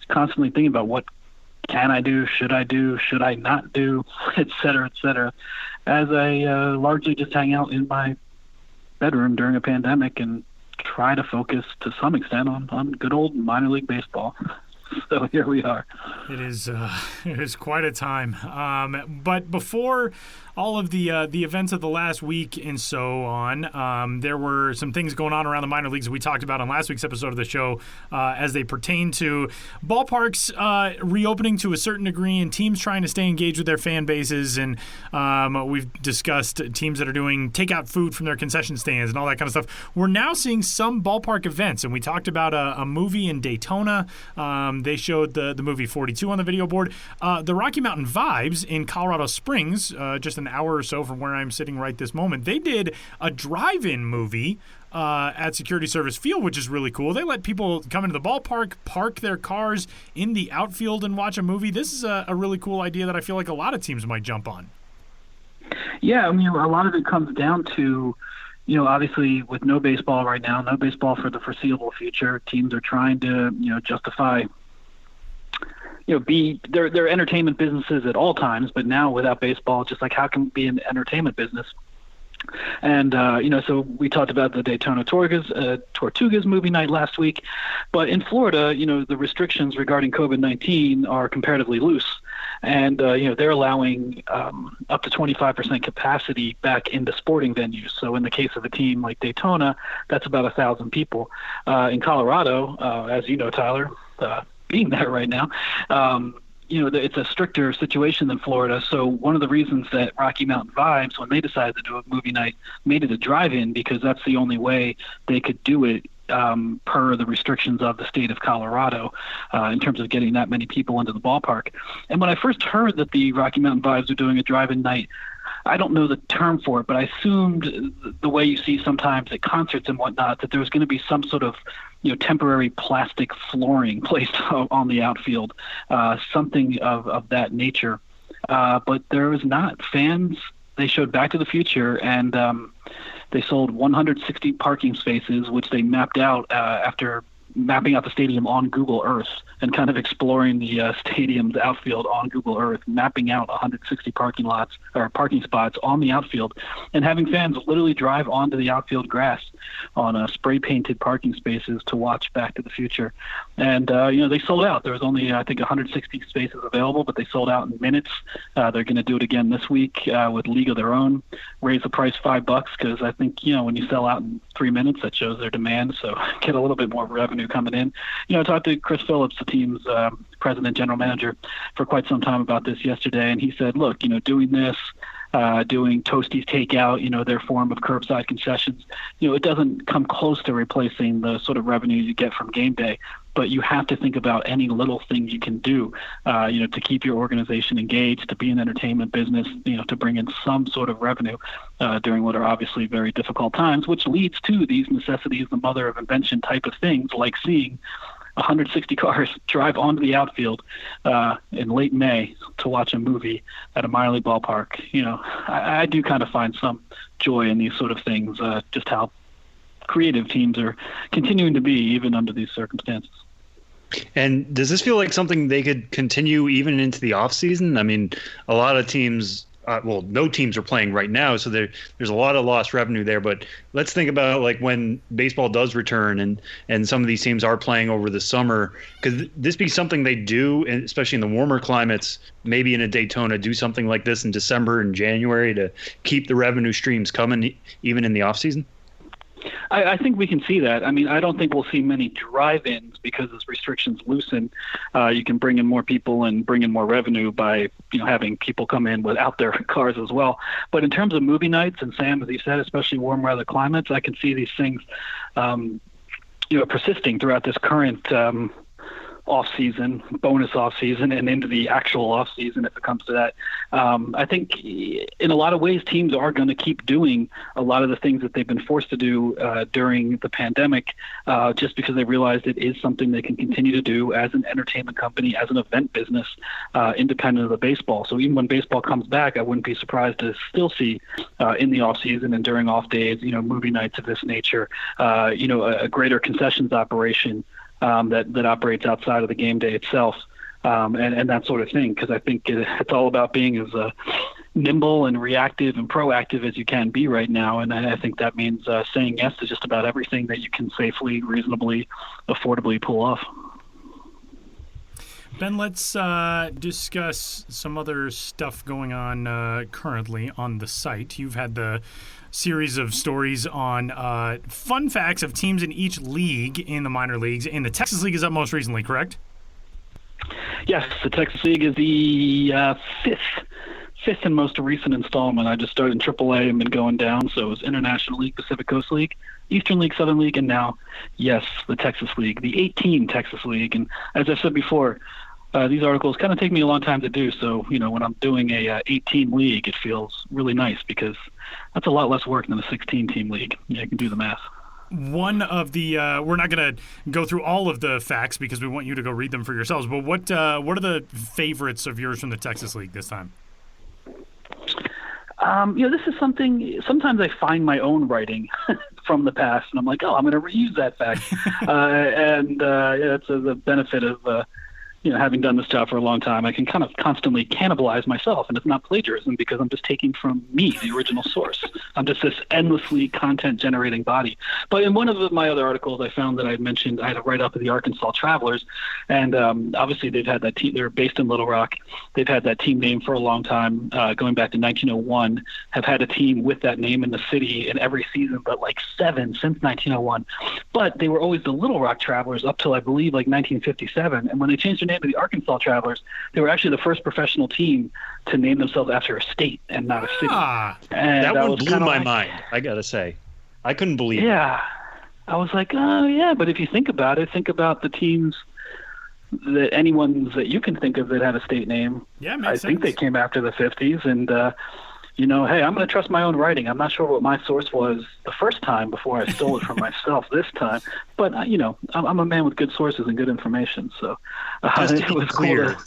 constantly thinking about what can I do, should I not do, et cetera, as I largely just hang out in my bedroom during a pandemic and try to focus to some extent on good old minor league baseball. So here we are. It is quite a time. But before all of the events of the last week and so on, there were some things going on around the minor leagues we talked about on last week's episode of the show as they pertain to ballparks reopening to a certain degree and teams trying to stay engaged with their fan bases. And we've discussed teams that are doing takeout food from their concession stands and all that kind of stuff. We're now seeing some ballpark events, and we talked about a movie in Daytona. They showed the movie 42 on the video board. The Rocky Mountain Vibes in Colorado Springs, just an hour or so from where I'm sitting right this moment, they did a drive-in movie at Security Service Field, which is really cool. They let people come into the ballpark, park their cars in the outfield, and watch a movie. This is a really cool idea that I feel like a lot of teams might jump on. Yeah, I mean, a lot of it comes down to, obviously with no baseball right now, no baseball for the foreseeable future, teams are trying to, justify they're entertainment businesses at all times, but now without baseball, just like how can it be an entertainment business? And, so we talked about the Daytona Tortugas movie night last week, but in Florida, the restrictions regarding COVID-19 are comparatively loose. And, they're allowing up to 25% capacity back into sporting venues. So in the case of a team like Daytona, that's about 1,000 people. In Colorado, as you know, Tyler, being there right now, it's a stricter situation than Florida. So one of the reasons that Rocky Mountain Vibes, when they decided to do a movie night, made it a drive-in, because that's the only way they could do it per the restrictions of the state of Colorado in terms of getting that many people into the ballpark. And when I first heard that the Rocky Mountain Vibes were doing a drive-in night, I don't know the term for it, but I assumed the way you see sometimes at concerts and whatnot, that there was going to be some sort of temporary plastic flooring placed on the outfield, something of that nature. But there was not. Fans, they showed Back to the Future, and they sold 160 parking spaces, which they mapped out after mapping out the stadium on Google Earth and kind of exploring the stadium's outfield on Google Earth, mapping out 160 parking spots on the outfield, and having fans literally drive onto the outfield grass on spray painted parking spaces to watch Back to the Future. And they sold out. There was only, I think, 160 spaces available, but they sold out in minutes. They're going to do it again this week with League of Their Own. Raise the price $5 because I think when you sell out in 3 minutes, that shows their demand. So get a little bit more revenue coming in. I talked to Chris Phillips, the team's president, general manager, for quite some time about this yesterday, and he said, look, doing this, doing Toasties takeout, their form of curbside concessions, it doesn't come close to replacing the sort of revenue you get from game day. But you have to think about any little thing you can do, to keep your organization engaged, to be an entertainment business, to bring in some sort of revenue during what are obviously very difficult times, which leads to these necessities, the mother of invention type of things, like seeing 160 cars drive onto the outfield in late May to watch a movie at a minor league ballpark. I do kind of find some joy in these sort of things, just how creative teams are continuing to be even under these circumstances. And does this feel like something they could continue even into the off season? I mean, a lot of teams, no teams are playing right now, so there's a lot of lost revenue there. But let's think about like when baseball does return and some of these teams are playing over the summer. Could this be something they do, especially in the warmer climates, maybe in a Daytona, do something like this in December and January to keep the revenue streams coming even in the off season? I think we can see that. I mean, I don't think we'll see many drive-ins because as restrictions loosen, you can bring in more people and bring in more revenue by, having people come in without their cars as well. But in terms of movie nights, and Sam, as you said, especially warm weather climates, I can see these things, persisting throughout this current off-season, bonus off-season, and into the actual off-season if it comes to that. I think in a lot of ways teams are going to keep doing a lot of the things that they've been forced to do during the pandemic just because they realized it is something they can continue to do as an entertainment company, as an event business, independent of the baseball. So even when baseball comes back, I wouldn't be surprised to still see in the off-season and during off days, movie nights of this nature, a greater concessions operation that operates outside of the game day itself, and that sort of thing, because I think it's all about being as nimble and reactive and proactive as you can be right now, and I think that means saying yes to just about everything that you can safely, reasonably, affordably pull off. Ben, let's discuss some other stuff going on currently on the site. You've had the series of stories on fun facts of teams in each league in the minor leagues, and the Texas League is up most recently, correct? Yes, the Texas League is the fifth and most recent installment. I just started in AAA and been going down, so it was International League, Pacific Coast League, Eastern League, Southern League, and now, yes, the Texas League, the 18 Texas League. And as I said before, these articles kind of take me a long time to do, so when I'm doing a 18 league, it feels really nice because that's a lot less work than a 16-team league. You can do the math. One of the we're not going to go through all of the facts because we want you to go read them for yourselves, but what are the favorites of yours from the Texas League this time? This is something, sometimes I find my own writing from the past, and I'm like, I'm going to reuse that fact. It's the benefit of having done this job for a long time. I can kind of constantly cannibalize myself, and it's not plagiarism because I'm just taking from me, the original source. I'm just this endlessly content-generating body. But in one of my other articles, I found that I had a write-up of the Arkansas Travelers, and obviously they've had that team. They're based in Little Rock. They've had that team name for a long time, going back to 1901, have had a team with that name in the city in every season, but like 7 since 1901. But they were always the Little Rock Travelers up till, I believe, like 1957. And when they changed their name to the Arkansas Travelers, they were actually the first professional team to name themselves after a state and not a city. And that one blew my mind, I gotta say. I couldn't believe it. Yeah. I was like, oh, yeah, but if you think about it, think about the teams that anyone's that you can think of that had a state name. Yeah, I think they came after the 50s, and hey, I'm going to trust my own writing. I'm not sure what my source was the first time before I stole it from myself this time. But, I'm a man with good sources and good information. So just to be clear,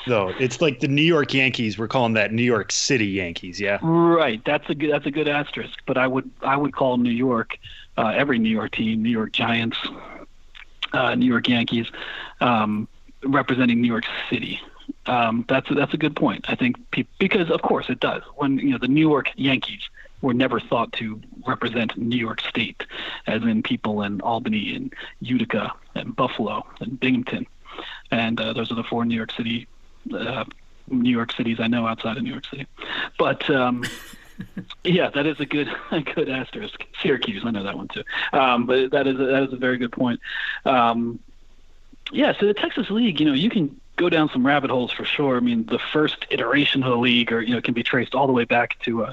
though, it's like the New York Yankees. We're calling that New York City Yankees, yeah? Right. That's a good asterisk. But I would call New York, every New York team, New York Giants, New York Yankees, representing New York City. That's a good point. I think because of course it does. When the New York Yankees were never thought to represent New York State, as in people in Albany and Utica and Buffalo and Binghamton, and those are the four New York cities I know outside of New York City. But yeah, that is a good asterisk. Syracuse, I know that one too. But that is a very good point. Yeah, so the Texas League, you can go down some rabbit holes for sure. I mean, the first iteration of the league, can be traced all the way back to,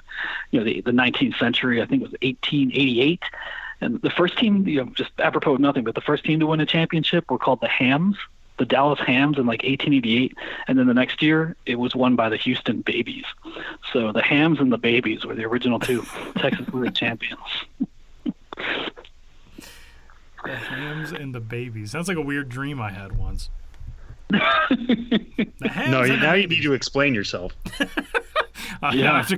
the 19th century. I think it was 1888, and the first team, just apropos of nothing, but the first team to win a championship were called the Hams, the Dallas Hams, in like 1888, and then the next year it was won by the Houston Babies. So the Hams and the Babies were the original two Texas League champions. The Hams and the Babies. Sounds like a weird dream I had once. The Hams No, and now the you need to explain yourself. Now I have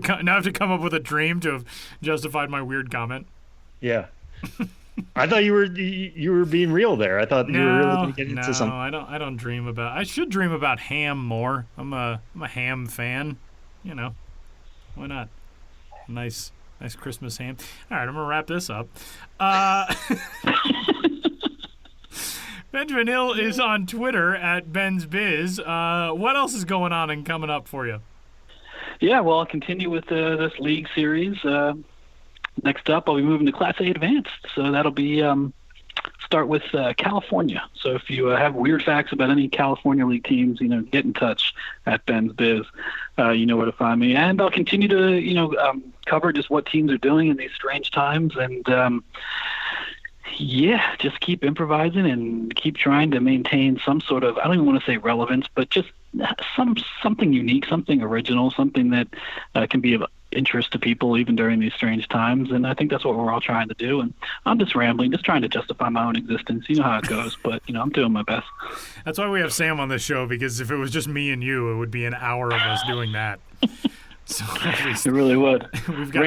to come up with a dream to have justified my weird comment. Yeah. I thought you were being real there. I thought you were really going to get into something. No, I don't dream about. I should dream about ham more. I'm a ham fan. Why not? Nice Christmas ham. All right, I'm gonna wrap this up. Benjamin Hill is on Twitter at Ben's Biz. What else is going on and coming up for you? Yeah, well, I'll continue with this league series. Next up, I'll be moving to Class A Advanced, so that'll be start with California. So if you have weird facts about any California League teams, get in touch at Ben's Biz. You know where to find me. And I'll continue to, cover just what teams are doing in these strange times. And, just keep improvising and keep trying to maintain some sort of, I don't even want to say relevance, but just something unique, something original, something that can be of interest to people even during these strange times. And I think that's what we're all trying to do. And I'm just rambling, just trying to justify my own existence. You know how it goes, but I'm doing my best. That's why we have Sam on this show, because if it was just me and you, it would be an hour of us doing that. So at least it really would. We've got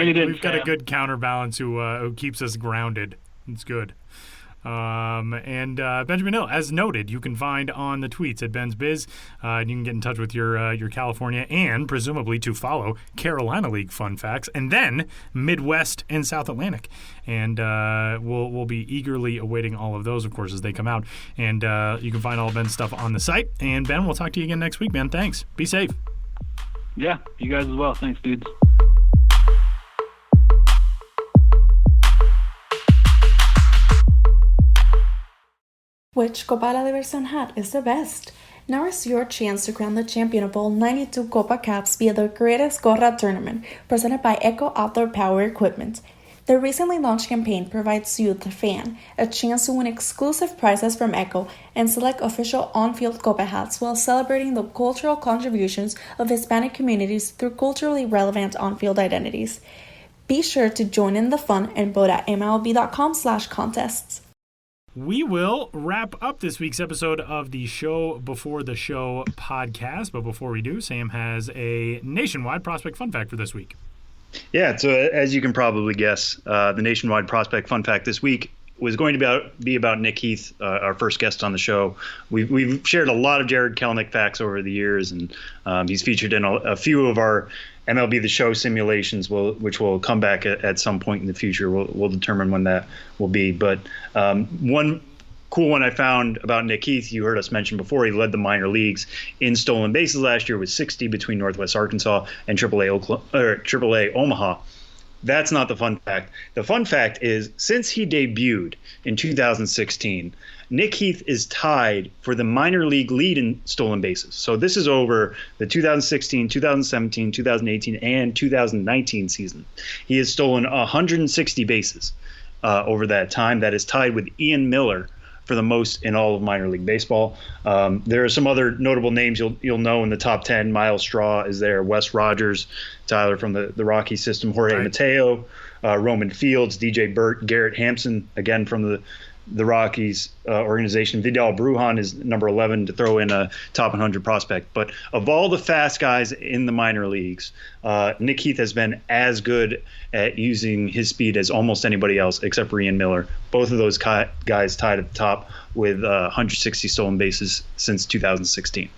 a good counterbalance who keeps us grounded. It's good. And Benjamin Hill, as noted, you can find on the tweets at Ben's Biz. And you can get in touch with your California and presumably to follow Carolina League fun facts, and then Midwest and South Atlantic. And we'll be eagerly awaiting all of those, of course, as they come out. And you can find all of Ben's stuff on the site. And Ben, we'll talk to you again next week, Ben. Thanks. Be safe. Yeah, you guys as well. Thanks, dudes. Which Copa La Diversión hat is the best? Now is your chance to crown the champion of all 92 Copa Caps via the Greatest Gorra Tournament, presented by Echo Outdoor Power Equipment. The recently launched campaign provides you, the fan, a chance to win exclusive prizes from Echo and select official on-field Copa hats while celebrating the cultural contributions of Hispanic communities through culturally relevant on-field identities. Be sure to join in the fun and vote at MLB.com/contests. We will wrap up this week's episode of the Show Before the Show podcast. But before we do, Sam has a nationwide prospect fun fact for this week. Yeah, so as you can probably guess, the nationwide prospect fun fact this week was going to be about Nick Heath, our first guest on the show. We've shared a lot of Jarred Kelenic facts over the years, and he's featured in a few of our MLB The Show simulations, which will come back at some point in the future. We'll determine when that will be. But one cool one I found about Nick Heath, you heard us mention before, he led the minor leagues in stolen bases last year with 60 between Northwest Arkansas and AAA Omaha. That's not the fun fact. The fun fact is, since he debuted in 2016, Nick Heath is tied for the minor league lead in stolen bases. So this is over the 2016, 2017, 2018, and 2019 season. He has stolen 160 bases over that time. That is tied with Ian Miller for the most in all of minor league baseball. There are some other notable names you'll know in the top 10. Miles Straw is there, Wes Rogers, Tyler from the Rocky system, Jorge Mateo, Roman Fields, DJ Burt, Garrett Hampson, again from the the Rockies organization. Vidal Brujan is number 11 to throw in a top 100 prospect. But of all the fast guys in the minor leagues, Nick Heath has been as good at using his speed as almost anybody else except for Ian Miller. Both of those guys tied at the top with 160 stolen bases since 2016.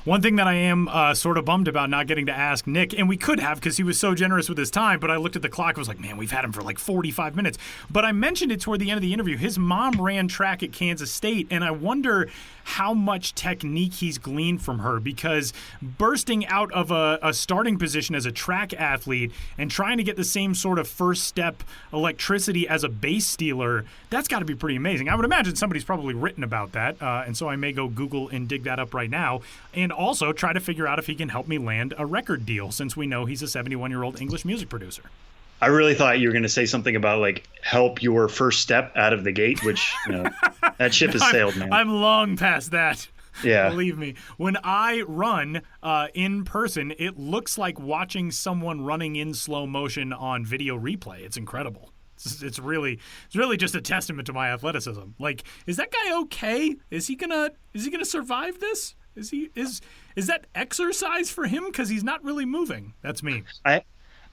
One thing that I am sort of bummed about not getting to ask Nick, and we could have because he was so generous with his time, but I looked at the clock and was like, man, we've had him for like 45 minutes. But I mentioned it toward the end of the interview. His mom ran track at Kansas State, and I wonder how much technique he's gleaned from her, because bursting out of a starting position as a track athlete and trying to get the same sort of first step electricity as a base stealer, that's got to be pretty amazing. I would imagine somebody's probably written about that, and so I may go Google and dig that up right now, and also try to figure out if he can help me land a record deal, since we know he's a 71-year-old English music producer. I really thought you were going to say something about like help your first step out of the gate, which that ship has sailed, man. I'm long past that. Yeah. Believe me. When I run in person, it looks like watching someone running in slow motion on video replay. It's incredible. It's really just a testament to my athleticism. Like, is that guy okay? Is he gonna survive this? Is that exercise for him? Because he's not really moving. That's me. I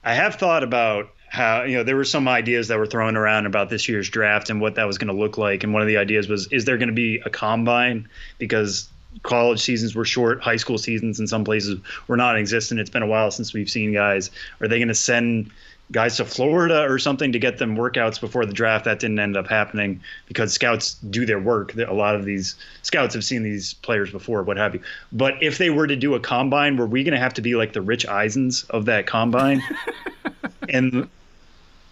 have thought about how, there were some ideas that were thrown around about this year's draft and what that was going to look like. And one of the ideas was, is there going to be a combine? Because college seasons were short, high school seasons in some places were non-existent. It's been a while since we've seen guys. Are they going to send guys to Florida or something to get them workouts before the draft? That didn't end up happening because scouts do their work. A lot of these scouts have seen these players before, what have you. But if they were to do a combine, were we going to have to be like the Rich Eisens of that combine? And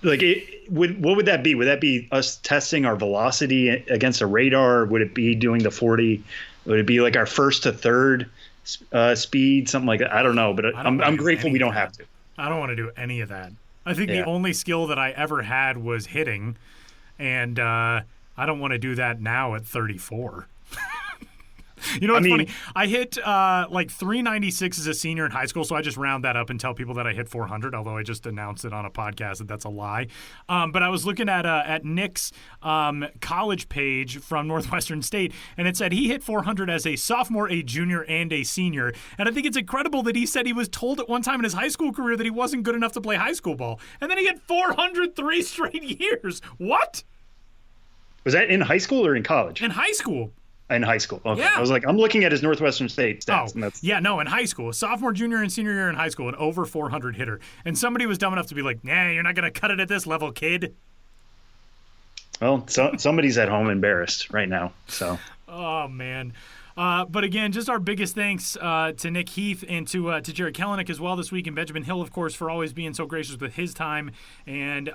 like, what would that be? Would that be us testing our velocity against a radar? Would it be doing the 40? Would it be like our first to third speed, something like that? I don't know, but I'm grateful we don't have to. I don't want to do any of that. I think the only skill that I ever had was hitting, and I don't want to do that now at 34. You know what's funny? I hit like 396 as a senior in high school, so I just round that up and tell people that I hit 400, although I just announced it on a podcast that that's a lie. But I was looking at Nick's college page from Northwestern State, and it said he hit 400 as a sophomore, a junior, and a senior. And I think it's incredible that he said he was told at one time in his high school career that he wasn't good enough to play high school ball. And then he hit 400 3 straight years. What? Was that in high school or in college? In high school. In high school. Okay. Yeah. I was like, I'm looking at his Northwestern State stats. In high school. Sophomore, junior, and senior year in high school, an over 400 hitter. And somebody was dumb enough to be like, nah, you're not going to cut it at this level, kid. Well, somebody's at home embarrassed right now. So. Oh, man. But again, just our biggest thanks to Nick Heath and to Jarred Kelenic as well this week, and Benjamin Hill, of course, for always being so gracious with his time. And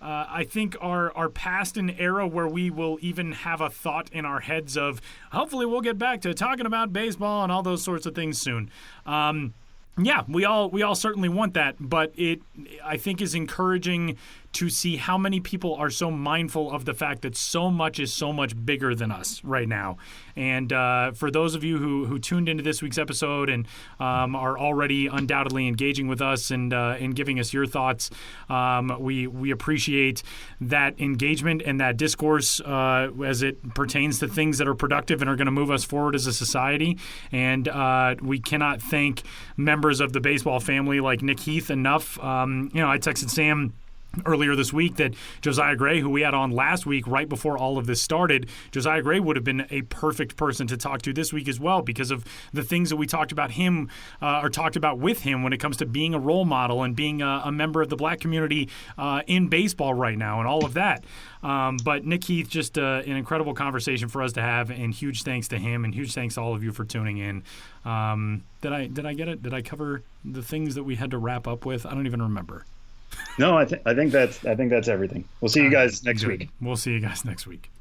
I think are past an era where we will even have a thought in our heads of hopefully we'll get back to talking about baseball and all those sorts of things soon. Yeah, we all certainly want that, but it I think is encouraging to see how many people are so mindful of the fact that so much is so much bigger than us right now. And for those of you who tuned into this week's episode and are already undoubtedly engaging with us and giving us your thoughts, we appreciate that engagement and that discourse as it pertains to things that are productive and are going to move us forward as a society. And we cannot thank members of the baseball family like Nick Heath enough. I texted Sam earlier this week that Josiah Gray, who we had on last week right before all of this started, Josiah Gray would have been a perfect person to talk to this week as well because of the things that we talked about him or talked about with him when it comes to being a role model and being a member of the black community in baseball right now and all of that. But Nick Heath, just an incredible conversation for us to have, and huge thanks to him and huge thanks to all of you for tuning in. Did I get it? Did I cover the things that we had to wrap up with? I don't even remember. No, I think that's everything. We'll see you guys next week. We'll see you guys next week.